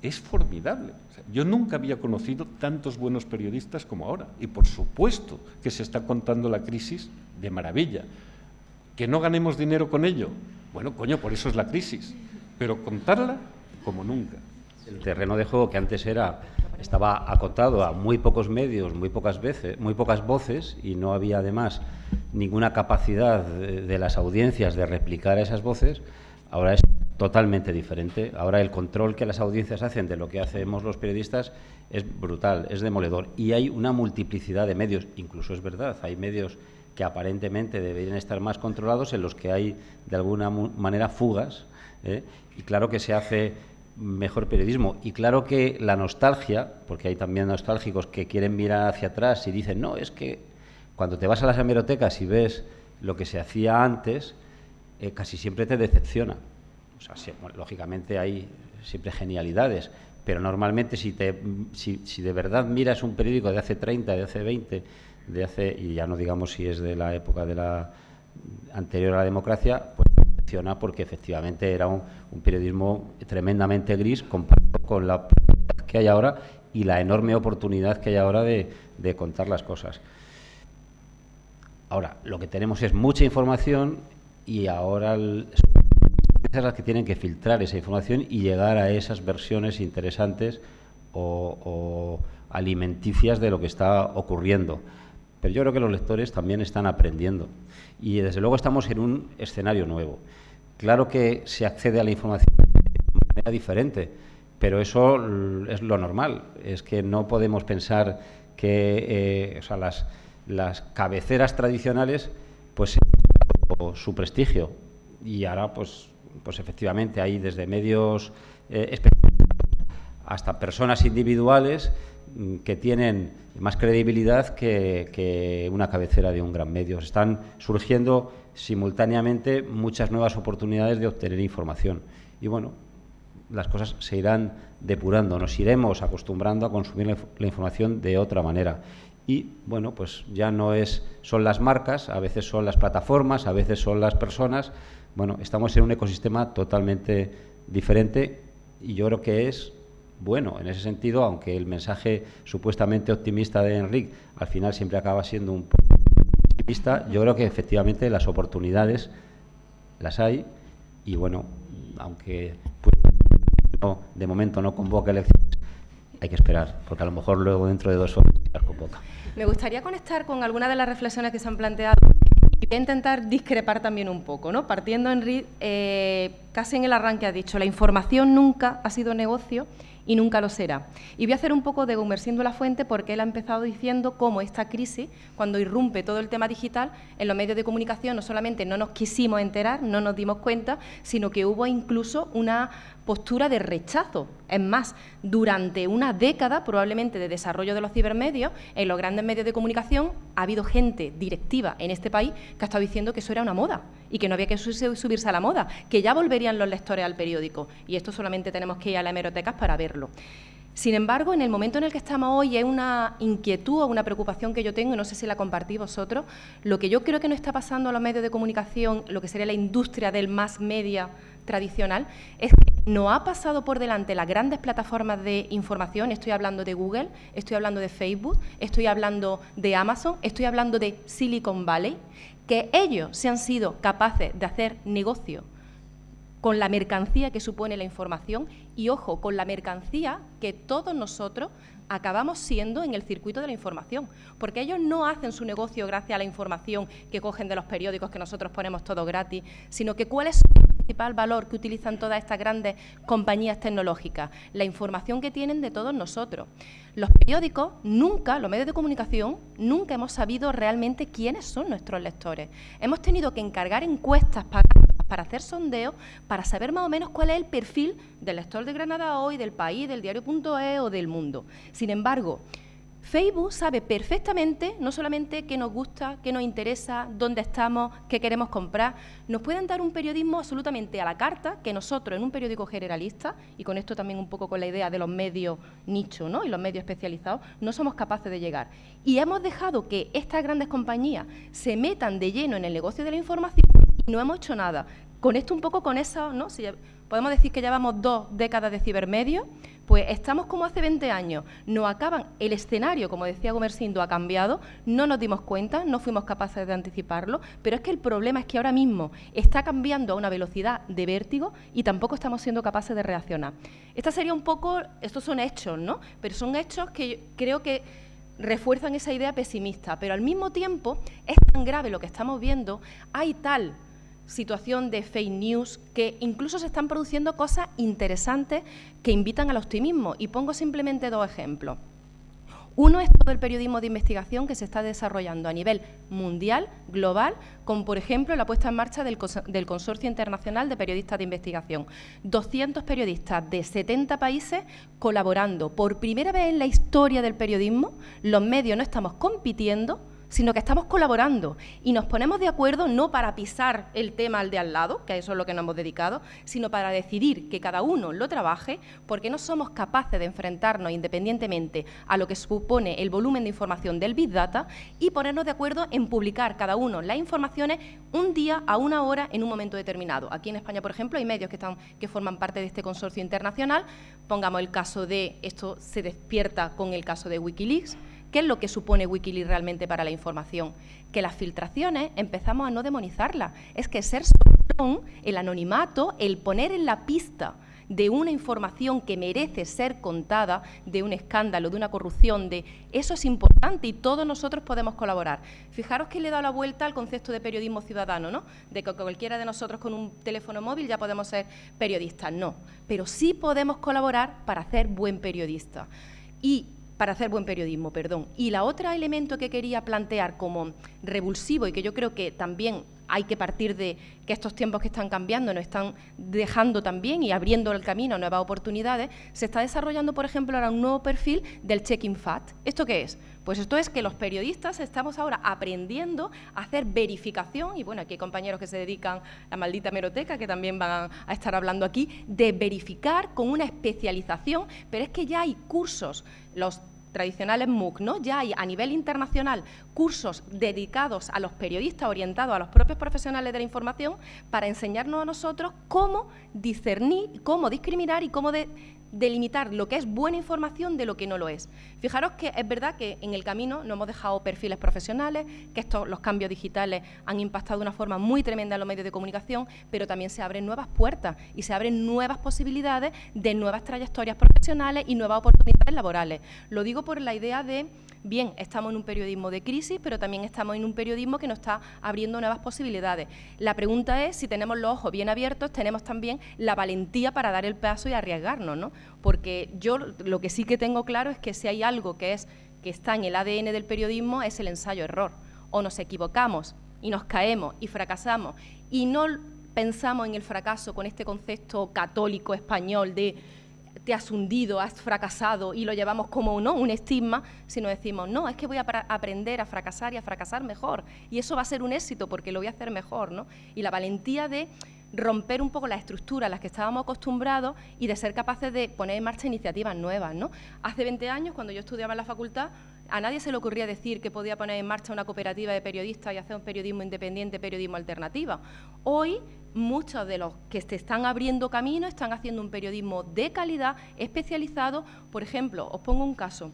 es formidable. O sea, yo nunca había conocido tantos buenos periodistas como ahora. Y por supuesto que se está contando la crisis de maravilla. ¿Que no ganemos dinero con ello? Bueno, coño, por eso es la crisis. Pero contarla como nunca. El terreno de juego que antes estaba acotado a muy pocos medios, muy pocas voces, y no había además ninguna capacidad de las audiencias de replicar a esas voces, ahora es totalmente diferente. Ahora el control que las audiencias hacen de lo que hacemos los periodistas es brutal, es demoledor, y hay una multiplicidad de medios. Incluso es verdad, hay medios que aparentemente deberían estar más controlados, en los que hay de alguna manera fugas, y claro que se hace mejor periodismo. Y claro que la nostalgia, porque hay también nostálgicos que quieren mirar hacia atrás y dicen, no, es que cuando te vas a las hemerotecas y ves lo que se hacía antes, casi siempre te decepciona. O sea, bueno, lógicamente hay siempre genialidades, pero normalmente si de verdad miras un periódico de hace 30, de hace 20, y ya no digamos si es de la época de la anterior a la democracia, pues decepciona, porque efectivamente era un periodismo tremendamente gris comparado con la que hay ahora y la enorme oportunidad que hay ahora de contar las cosas. Ahora, lo que tenemos es mucha información, y ahora son las que tienen que filtrar esa información y llegar a esas versiones interesantes o alimenticias de lo que está ocurriendo. Pero yo creo que los lectores también están aprendiendo, y desde luego estamos en un escenario nuevo. Claro que se accede a la información de manera diferente, pero eso es lo normal. Es que no podemos pensar que las cabeceras tradicionales pues su prestigio, y ahora pues efectivamente hay desde medios hasta personas individuales que tienen más credibilidad que una cabecera de un gran medio. Están surgiendo simultáneamente muchas nuevas oportunidades de obtener información. Y bueno, las cosas se irán depurando, nos iremos acostumbrando a consumir la información de otra manera. Y bueno, pues ya no son las marcas, a veces son las plataformas, a veces son las personas. Bueno, estamos en un ecosistema totalmente diferente y yo creo que es bueno en ese sentido, aunque el mensaje supuestamente optimista de Enric al final siempre acaba siendo un poco optimista. Yo creo que efectivamente las oportunidades las hay y bueno, aunque de momento no convoca elecciones, hay que esperar, porque a lo mejor luego dentro de 2 horas las convoca. Me gustaría conectar con algunas de las reflexiones que se han planteado y voy a intentar discrepar también un poco, ¿no? Partiendo, Enric, casi en el arranque ha dicho, la información nunca ha sido negocio y nunca lo será. Y voy a hacer un poco de Gumersindo la Fuente porque él ha empezado diciendo cómo esta crisis, cuando irrumpe todo el tema digital, en los medios de comunicación no solamente no nos quisimos enterar, no nos dimos cuenta, sino que hubo incluso una postura de rechazo. Es más, durante una década probablemente de desarrollo de los cibermedios, en los grandes medios de comunicación ha habido gente directiva en este país que ha estado diciendo que eso era una moda y que no había que subirse a la moda, que ya volverían los lectores al periódico. Y esto solamente tenemos que ir a las hemerotecas para verlo. Sin embargo, en el momento en el que estamos hoy, es una inquietud o una preocupación que yo tengo, y no sé si la compartís vosotros, lo que yo creo que no está pasando a los medios de comunicación, lo que sería la industria del mass media tradicional, es que no ha pasado por delante las grandes plataformas de información. Estoy hablando de Google, estoy hablando de Facebook, estoy hablando de Amazon, estoy hablando de Silicon Valley, que ellos se han sido capaces de hacer negocio con la mercancía que supone la información y, ojo, con la mercancía que todos nosotros acabamos siendo en el circuito de la información, porque ellos no hacen su negocio gracias a la información que cogen de los periódicos que nosotros ponemos todo gratis, sino que ¿cuál es el principal valor que utilizan todas estas grandes compañías tecnológicas? La información que tienen de todos nosotros. Los periódicos nunca, los medios de comunicación, nunca hemos sabido realmente quiénes son nuestros lectores. Hemos tenido que encargar encuestas para hacer sondeos, para saber más o menos cuál es el perfil del lector de Granada Hoy, del País, del Diario.es o del Mundo. Sin embargo, Facebook sabe perfectamente, no solamente qué nos gusta, qué nos interesa, dónde estamos, qué queremos comprar, nos pueden dar un periodismo absolutamente a la carta, que nosotros en un periódico generalista, y con esto también un poco con la idea de los medios nicho, ¿no?, y los medios especializados, no somos capaces de llegar. Y hemos dejado que estas grandes compañías se metan de lleno en el negocio de la información y no hemos hecho nada. Con esto un poco con eso, ¿no? Si podemos decir que llevamos 2 décadas de cibermedio, pues estamos como hace 20 años. Nos acaban, el escenario, como decía Gumersindo, ha cambiado, no nos dimos cuenta, no fuimos capaces de anticiparlo, pero es que el problema es que ahora mismo está cambiando a una velocidad de vértigo y tampoco estamos siendo capaces de reaccionar. Esta sería un poco, estos son hechos, ¿no? Pero son hechos que creo que refuerzan esa idea pesimista, pero al mismo tiempo es tan grave lo que estamos viendo, hay tal situación de fake news que incluso se están produciendo cosas interesantes que invitan al optimismo. Y pongo simplemente 2 ejemplos. Uno es todo el periodismo de investigación que se está desarrollando a nivel mundial, global, con, por ejemplo, la puesta en marcha del Consorcio Internacional de Periodistas de Investigación. 200 periodistas de 70 países colaborando. Por primera vez en la historia del periodismo, los medios no estamos compitiendo, sino que estamos colaborando y nos ponemos de acuerdo no para pisar el tema al de al lado, que a eso es lo que nos hemos dedicado, sino para decidir que cada uno lo trabaje, porque no somos capaces de enfrentarnos independientemente a lo que supone el volumen de información del Big Data y ponernos de acuerdo en publicar cada uno las informaciones un día a una hora en un momento determinado. Aquí en España, por ejemplo, hay medios que forman parte de este consorcio internacional. Pongamos el caso de, esto se despierta con el caso de Wikileaks. ¿Qué es lo que supone Wikileaks realmente para la información? Que las filtraciones empezamos a no demonizarlas. Es que ser soplón, el anonimato, el poner en la pista de una información que merece ser contada, de un escándalo, de una corrupción, de eso es importante y todos nosotros podemos colaborar. Fijaros que le he dado la vuelta al concepto de periodismo ciudadano, ¿no? De que cualquiera de nosotros con un teléfono móvil ya podemos ser periodistas. No, pero sí podemos colaborar para hacer buen periodista. Para hacer buen periodismo, perdón. Y la otra elemento que quería plantear como revulsivo y que yo creo que también hay que partir de que estos tiempos que están cambiando nos están dejando también y abriendo el camino a nuevas oportunidades. Se está desarrollando, por ejemplo, ahora un nuevo perfil del checking fact. ¿Esto qué es? Pues esto es que los periodistas estamos ahora aprendiendo a hacer verificación, y bueno, aquí hay compañeros que se dedican a la maldita hemeroteca, que también van a estar hablando aquí, de verificar con una especialización, pero es que ya hay cursos, los tradicionales MOOC, ¿no? Ya hay a nivel internacional cursos dedicados a los periodistas, orientados a los propios profesionales de la información, para enseñarnos a nosotros cómo discernir, cómo discriminar y cómo delimitar lo que es buena información de lo que no lo es. Fijaros que es verdad que en el camino no hemos dejado perfiles profesionales, que los cambios digitales han impactado de una forma muy tremenda en los medios de comunicación, pero también se abren nuevas puertas y se abren nuevas posibilidades de nuevas trayectorias profesionales y nuevas oportunidades laborales. Lo digo por la idea de, bien, estamos en un periodismo de crisis, pero también estamos en un periodismo que nos está abriendo nuevas posibilidades. La pregunta es si tenemos los ojos bien abiertos, tenemos también la valentía para dar el paso y arriesgarnos, ¿no? Porque yo lo que sí que tengo claro es que si hay algo que está en el ADN del periodismo es el ensayo-error. O nos equivocamos y nos caemos y fracasamos y no pensamos en el fracaso con este concepto católico español de te has hundido, has fracasado y lo llevamos como ¿no? un estigma, sino decimos, no, es que voy a aprender a fracasar y a fracasar mejor y eso va a ser un éxito porque lo voy a hacer mejor, ¿no? Y la valentía de romper un poco la estructura a las que estábamos acostumbrados y de ser capaces de poner en marcha iniciativas nuevas, ¿no? Hace 20 años, cuando yo estudiaba en la facultad, a nadie se le ocurría decir que podía poner en marcha una cooperativa de periodistas y hacer un periodismo independiente, periodismo alternativo. Hoy, muchos de los que se están abriendo camino están haciendo un periodismo de calidad, especializado. Por ejemplo, os pongo un caso.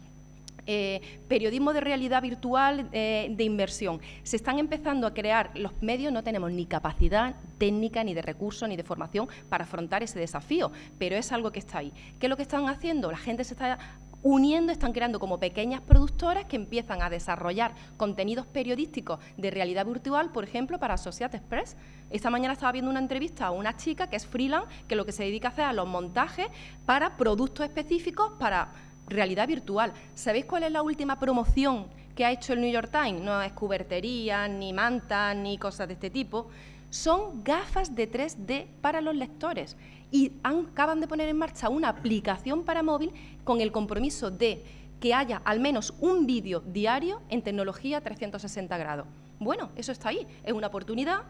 Periodismo de realidad virtual, de inversión. Se están empezando a crear, los medios no tenemos ni capacidad técnica, ni de recursos, ni de formación para afrontar ese desafío, pero es algo que está ahí. ¿Qué es lo que están haciendo? La gente se está uniendo, están creando como pequeñas productoras que empiezan a desarrollar contenidos periodísticos de realidad virtual, por ejemplo, para Associated Press. Esta mañana estaba viendo una entrevista a una chica que es freelance, que lo que se dedica a hacer a los montajes para productos específicos para realidad virtual. ¿Sabéis cuál es la última promoción que ha hecho el New York Times? No es cubertería, ni mantas, ni cosas de este tipo. Son gafas de 3D para los lectores y acaban de poner en marcha una aplicación para móvil con el compromiso de que haya al menos un vídeo diario en tecnología 360 grados. Bueno, eso está ahí, es una oportunidad,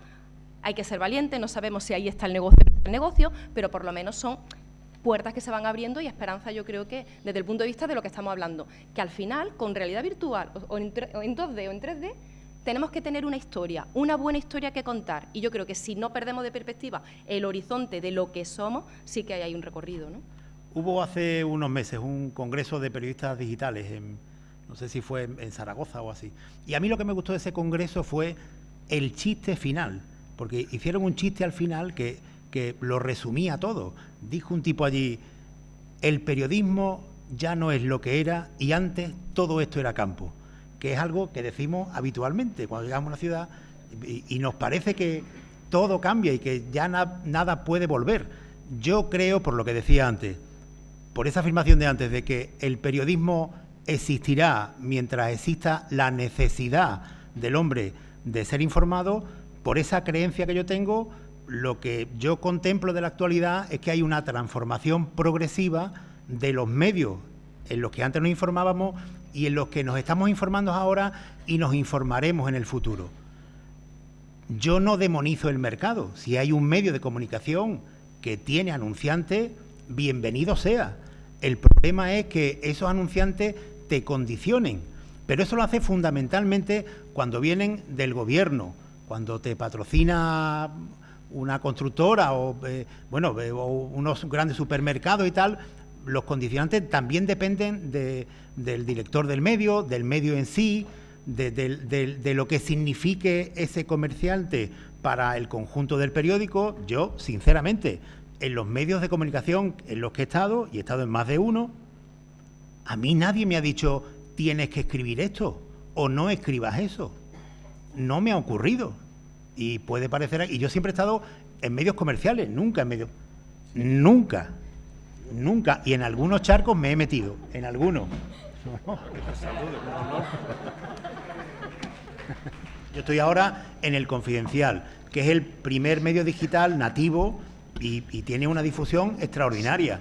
hay que ser valiente, no sabemos si ahí está el negocio, pero por lo menos son puertas que se van abriendo y esperanza, yo creo que desde el punto de vista de lo que estamos hablando, que al final con realidad virtual o en 2D o en 3D tenemos que tener una historia, una buena historia que contar, y yo creo que si no perdemos de perspectiva el horizonte de lo que somos, sí que hay un recorrido, ¿no? Hubo hace unos meses un congreso de periodistas digitales, no sé si fue en Zaragoza o así, y a mí lo que me gustó de ese congreso fue el chiste final, porque hicieron un chiste al final que lo resumía todo. Dijo un tipo allí, el periodismo ya no es lo que era y antes todo esto era campo, que es algo que decimos habitualmente cuando llegamos a una ciudad y nos parece que todo cambia y que ya nada puede volver. Yo creo, por lo que decía antes, por esa afirmación de antes, de que el periodismo existirá mientras exista la necesidad del hombre de ser informado, por esa creencia que yo tengo, lo que yo contemplo de la actualidad es que hay una transformación progresiva de los medios en los que antes nos informábamos y en los que nos estamos informando ahora y nos informaremos en el futuro. Yo no demonizo el mercado. Si hay un medio de comunicación que tiene anunciantes, bienvenido sea. El problema es que esos anunciantes te condicionen, pero eso lo hace fundamentalmente cuando vienen del gobierno, cuando te patrocina una constructora o unos grandes supermercados y tal. Los condicionantes también dependen del director del medio en sí, de lo que signifique ese comerciante para el conjunto del periódico. Yo, sinceramente, en los medios de comunicación en los que he estado, y he estado en más de uno, a mí nadie me ha dicho tienes que escribir esto o no escribas eso. No me ha ocurrido. Y puede parecer... Y yo siempre he estado en medios comerciales, nunca en medios... Nunca. Y en algunos charcos me he metido, en algunos. Yo estoy ahora en El Confidencial, que es el primer medio digital nativo y tiene una difusión extraordinaria.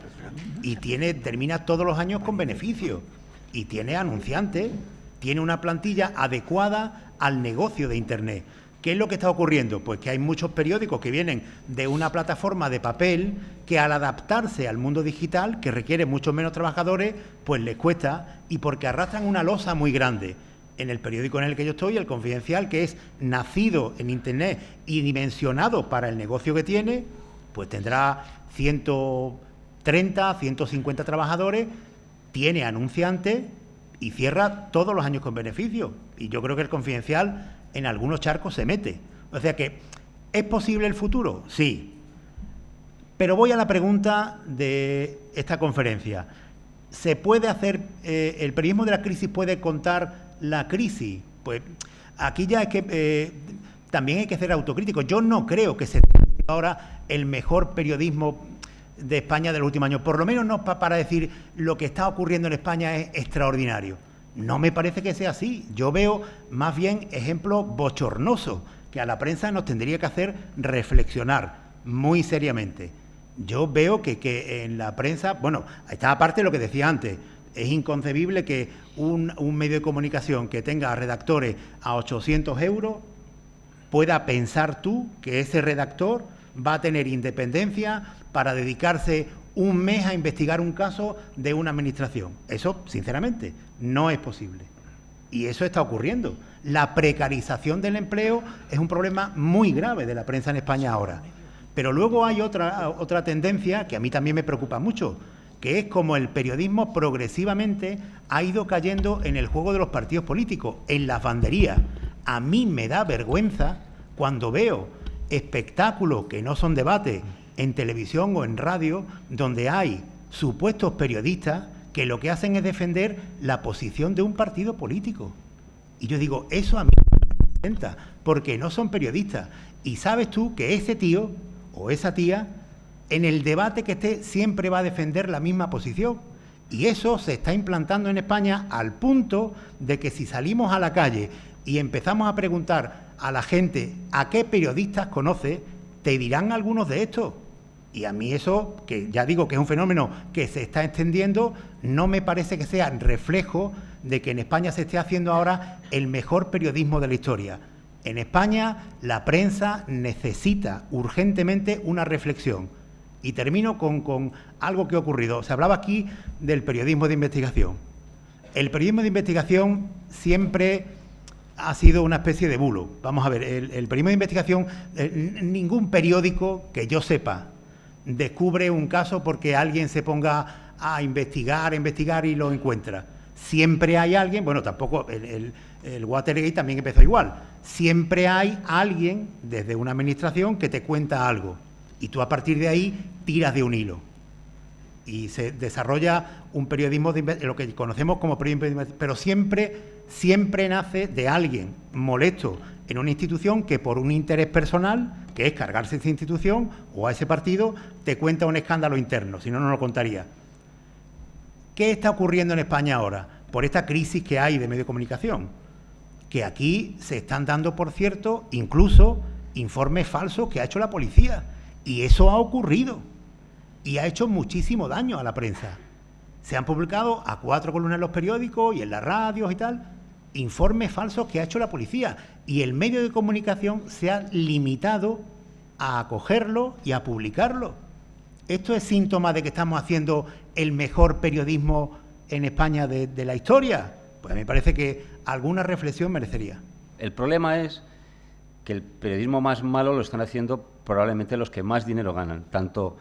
Y termina todos los años con beneficios. Y tiene anunciantes, tiene una plantilla adecuada al negocio de Internet. ¿Qué es lo que está ocurriendo? Pues que hay muchos periódicos que vienen de una plataforma de papel que al adaptarse al mundo digital, que requiere muchos menos trabajadores, pues les cuesta, y porque arrastran una losa muy grande. En el periódico en el que yo estoy, El Confidencial, que es nacido en Internet y dimensionado para el negocio que tiene, pues tendrá 130, 150 trabajadores, tiene anunciantes y cierra todos los años con beneficio. Y yo creo que El Confidencial en algunos charcos se mete. O sea que, ¿es posible el futuro? Sí. Pero voy a la pregunta de esta conferencia. ¿Se puede hacer, el periodismo de la crisis puede contar la crisis? Pues aquí ya es que también hay que ser autocríticos. Yo no creo que se esté haciendo ahora el mejor periodismo de España de los últimos años, por lo menos no para decir lo que está ocurriendo en España es extraordinario. No me parece que sea así. Yo veo más bien ejemplos bochornosos que a la prensa nos tendría que hacer reflexionar muy seriamente. Yo veo que en la prensa, bueno, está aparte de lo que decía antes, es inconcebible que un medio de comunicación que tenga redactores a 800 euros pueda pensar tú que ese redactor va a tener independencia para dedicarse un mes a investigar un caso de una administración. Eso, sinceramente, no es posible. Y eso está ocurriendo. La precarización del empleo es un problema muy grave de la prensa en España ahora. Pero luego hay otra tendencia que a mí también me preocupa mucho, que es como el periodismo progresivamente ha ido cayendo en el juego de los partidos políticos, en las banderías. A mí me da vergüenza cuando veo espectáculos que no son debate en televisión o en radio, donde hay supuestos periodistas que lo que hacen es defender la posición de un partido político. Y yo digo, eso a mí me representa, porque no son periodistas. Y sabes tú que ese tío o esa tía, en el debate que esté, siempre va a defender la misma posición. Y eso se está implantando en España al punto de que si salimos a la calle y empezamos a preguntar a la gente a qué periodistas conoce, te dirán algunos de estos. Y a mí eso, que ya digo que es un fenómeno que se está extendiendo, no me parece que sea reflejo de que en España se esté haciendo ahora el mejor periodismo de la historia. En España la prensa necesita urgentemente una reflexión. Y termino con algo que ha ocurrido. Se hablaba aquí del periodismo de investigación. El periodismo de investigación siempre ha sido una especie de bulo. Vamos a ver, el periodismo de investigación, ningún periódico que yo sepa descubre un caso porque alguien se ponga a investigar y lo encuentra. Siempre hay alguien, bueno, tampoco, el Watergate también empezó igual. Siempre hay alguien desde una administración que te cuenta algo y tú a partir de ahí tiras de un hilo. Y se desarrolla un periodismo, lo que conocemos como periodismo, pero siempre nace de alguien molesto en una institución que por un interés personal, que es cargarse esa institución o a ese partido, te cuenta un escándalo interno, si no, no lo contaría. ¿Qué está ocurriendo en España ahora? Por esta crisis que hay de medio de comunicación, que aquí se están dando, por cierto, incluso informes falsos que ha hecho la policía. Y eso ha ocurrido y ha hecho muchísimo daño a la prensa. Se han publicado a 4 columnas en los periódicos y en las radios y tal, informes falsos que ha hecho la policía. Y el medio de comunicación se ha limitado a acogerlo y a publicarlo. ¿Esto es síntoma de que estamos haciendo el mejor periodismo en España de la historia? Pues me parece que alguna reflexión merecería. El problema es que el periodismo más malo lo están haciendo probablemente los que más dinero ganan, tanto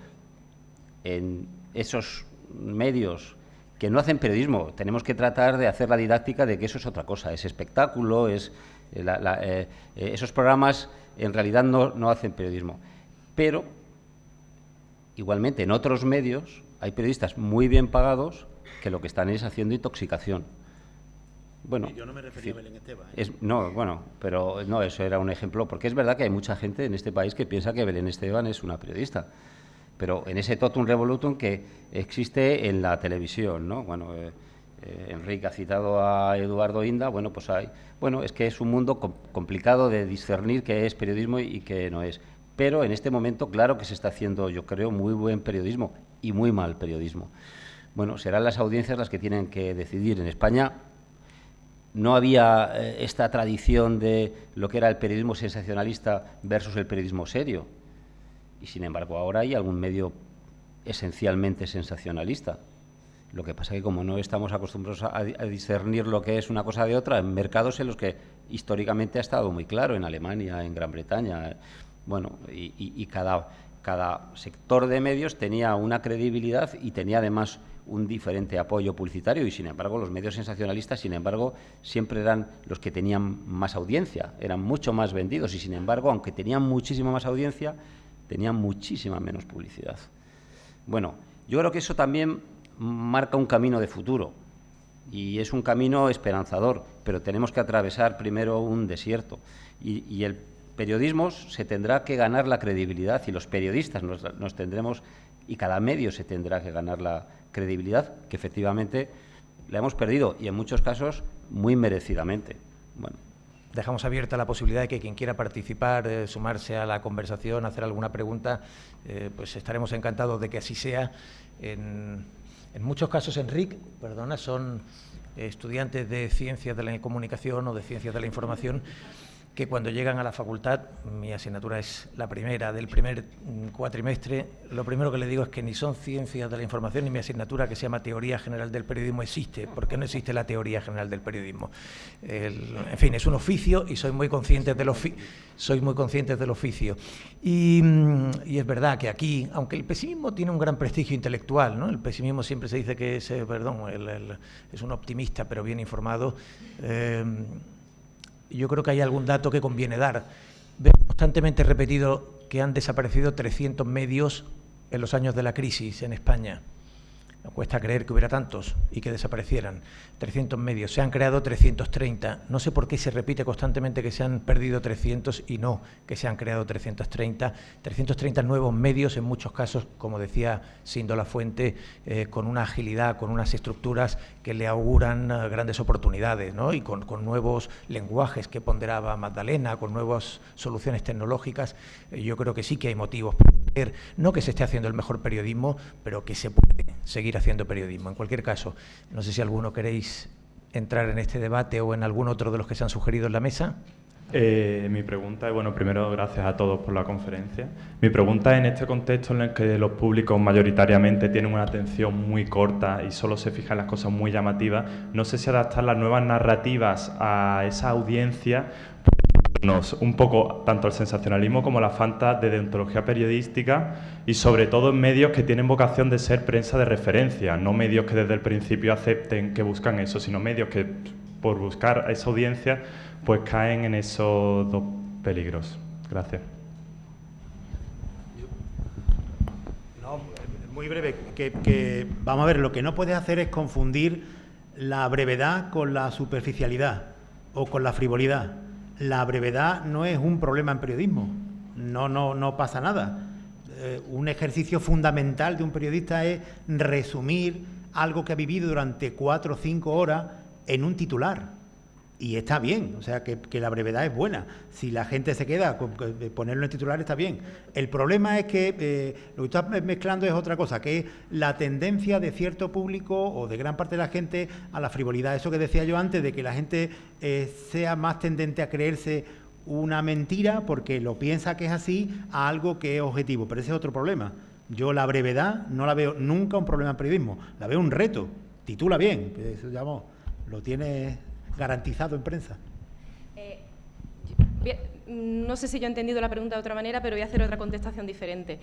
en esos medios que no hacen periodismo. Tenemos que tratar de hacer la didáctica de que eso es otra cosa, es espectáculo, esos programas en realidad no hacen periodismo. Pero, igualmente, en otros medios hay periodistas muy bien pagados que lo que están es haciendo intoxicación. Bueno, yo no me refería a Belén Esteban. Pero no, eso era un ejemplo, porque es verdad que hay mucha gente en este país que piensa que Belén Esteban es una periodista, pero en ese totum revolutum que existe en la televisión, ¿no? Bueno, Enrique ha citado a Eduardo Inda, bueno, pues es que es un mundo complicado de discernir qué es periodismo y qué no es. Pero en este momento, claro que se está haciendo, yo creo, muy buen periodismo y muy mal periodismo. Bueno, serán las audiencias las que tienen que decidir. En España no había esta tradición de lo que era el periodismo sensacionalista versus el periodismo serio. Y, sin embargo, ahora hay algún medio esencialmente sensacionalista. Lo que pasa es que, como no estamos acostumbrados a discernir lo que es una cosa de otra, en mercados en los que históricamente ha estado muy claro, en Alemania, en Gran Bretaña, bueno, y cada sector de medios tenía una credibilidad y tenía además un diferente apoyo publicitario, y sin embargo los medios sensacionalistas, sin embargo, siempre eran los que tenían más audiencia, eran mucho más vendidos, y sin embargo, aunque tenían muchísima más audiencia, tenían muchísima menos publicidad. Bueno, yo creo que eso también marca un camino de futuro, y es un camino esperanzador, pero tenemos que atravesar primero un desierto, y el periodismo se tendrá que ganar la credibilidad, y los periodistas nos tendremos, y cada medio se tendrá que ganar la credibilidad, que efectivamente la hemos perdido, y en muchos casos muy merecidamente. Bueno. Dejamos abierta la posibilidad de que quien quiera participar, sumarse a la conversación, hacer alguna pregunta, pues estaremos encantados de que así sea. En muchos casos, Enrique, perdona, son estudiantes de Ciencias de la Comunicación o de Ciencias de la Información, que cuando llegan a la facultad, mi asignatura es la primera del primer cuatrimestre, lo primero que les digo es que ni son Ciencias de la Información ni mi asignatura, que se llama Teoría General del Periodismo, existe, porque no existe la Teoría General del Periodismo. En fin, es un oficio y soy muy consciente del oficio. Y es verdad que aquí, aunque el pesimismo tiene un gran prestigio intelectual, ¿no? El pesimismo siempre se dice que es, es un optimista pero bien informado. Yo creo que hay algún dato que conviene dar. Veo constantemente repetido que han desaparecido 300 medios en los años de la crisis en España. Me cuesta creer que hubiera tantos y que desaparecieran. 300 medios. Se han creado 330. No sé por qué se repite constantemente que se han perdido 300 y no que se han creado 330. 330 nuevos medios, en muchos casos, como decía Sindo Lafuente, con una agilidad, con unas estructuras que le auguran grandes oportunidades, ¿no? Y con nuevos lenguajes que ponderaba Magdalena, con nuevas soluciones tecnológicas. Yo creo que sí que hay motivos para creer, no que se esté haciendo el mejor periodismo, pero que se puede seguir haciendo periodismo. En cualquier caso, no sé si alguno queréis entrar en este debate o en algún otro de los que se han sugerido en la mesa. Mi pregunta es, bueno, primero gracias a todos por la conferencia. Mi pregunta es, en este contexto en el que los públicos mayoritariamente tienen una atención muy corta y solo se fijan en las cosas muy llamativas, no sé si adaptar las nuevas narrativas a esa audiencia un poco tanto el sensacionalismo como la falta de deontología periodística, y sobre todo en medios que tienen vocación de ser prensa de referencia, no medios que desde el principio acepten que buscan eso, sino medios que por buscar a esa audiencia pues caen en esos dos peligros. Gracias. No, muy breve, que vamos a ver, lo que no puedes hacer es confundir la brevedad con la superficialidad o con la frivolidad. La brevedad no es un problema en periodismo, no pasa nada. Un ejercicio fundamental de un periodista es resumir algo que ha vivido durante 4 o 5 horas en un titular. Y está bien, o sea, que la brevedad es buena. Si la gente se queda con ponerlo en titular, está bien. El problema es que lo que estás mezclando es otra cosa, que es la tendencia de cierto público o de gran parte de la gente a la frivolidad. Eso que decía yo antes, de que la gente sea más tendente a creerse una mentira porque lo piensa que es así, a algo que es objetivo. Pero ese es otro problema. Yo la brevedad no la veo nunca un problema en periodismo, la veo un reto. Titula bien, eso ya lo tiene garantizado en prensa. No sé si yo he entendido la pregunta de otra manera, pero voy a hacer otra contestación diferente.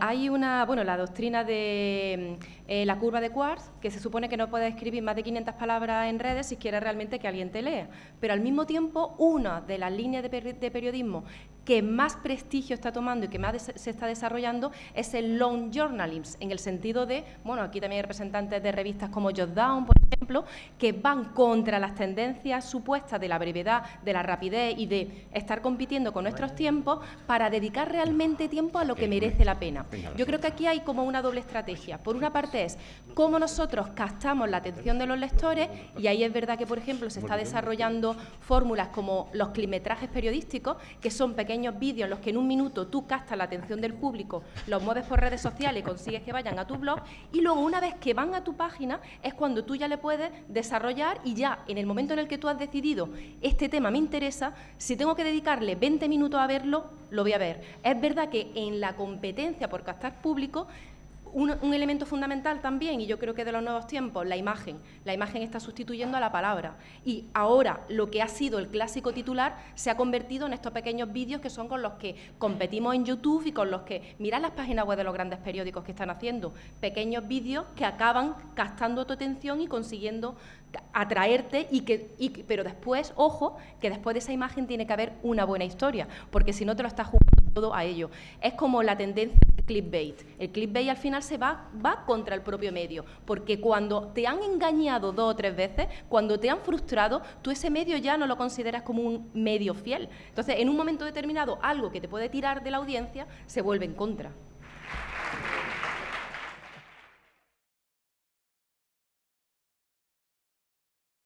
Hay la doctrina de la curva de Quartz, que se supone que no puedes escribir más de 500 palabras en redes si quieres realmente que alguien te lea. Pero al mismo tiempo, una de las líneas de periodismo que más prestigio está tomando y que más se está desarrollando es el long journalism, en el sentido de, bueno, aquí también hay representantes de revistas como Jotdown, por ejemplo, que van contra las tendencias supuestas de la brevedad, de la rapidez y de estar compitiendo con nuestros tiempos para dedicar realmente tiempo a lo que merece la pena. Yo creo que aquí hay como una doble estrategia. Por una parte es cómo nosotros captamos la atención de los lectores, y ahí es verdad que, por ejemplo, se está desarrollando fórmulas como los clipmetrajes periodísticos, que son pequeños vídeos en los que en un minuto tú captas la atención del público, los mueves por redes sociales y consigues que vayan a tu blog, y luego una vez que van a tu página es cuando tú ya le puedes desarrollar, y ya en el momento en el que tú has decidido este tema me interesa, si tengo que dedicarle 20 minutos a verlo, lo voy a ver. Es verdad que en la competencia por captar público, un elemento fundamental también, y yo creo que de los nuevos tiempos, la imagen. La imagen está sustituyendo a la palabra. Y ahora lo que ha sido el clásico titular se ha convertido en estos pequeños vídeos que son con los que competimos en YouTube y con los que mirad las páginas web de los grandes periódicos que están haciendo. Pequeños vídeos que acaban captando tu atención y consiguiendo atraerte, pero después, ojo, que después de esa imagen tiene que haber una buena historia, porque si no te lo estás jugando todo a ello. Es como la tendencia del clickbait. El clickbait al final se va contra el propio medio, porque cuando te han engañado 2 o 3 veces, cuando te han frustrado, tú ese medio ya no lo consideras como un medio fiel. Entonces, en un momento determinado, algo que te puede tirar de la audiencia se vuelve en contra.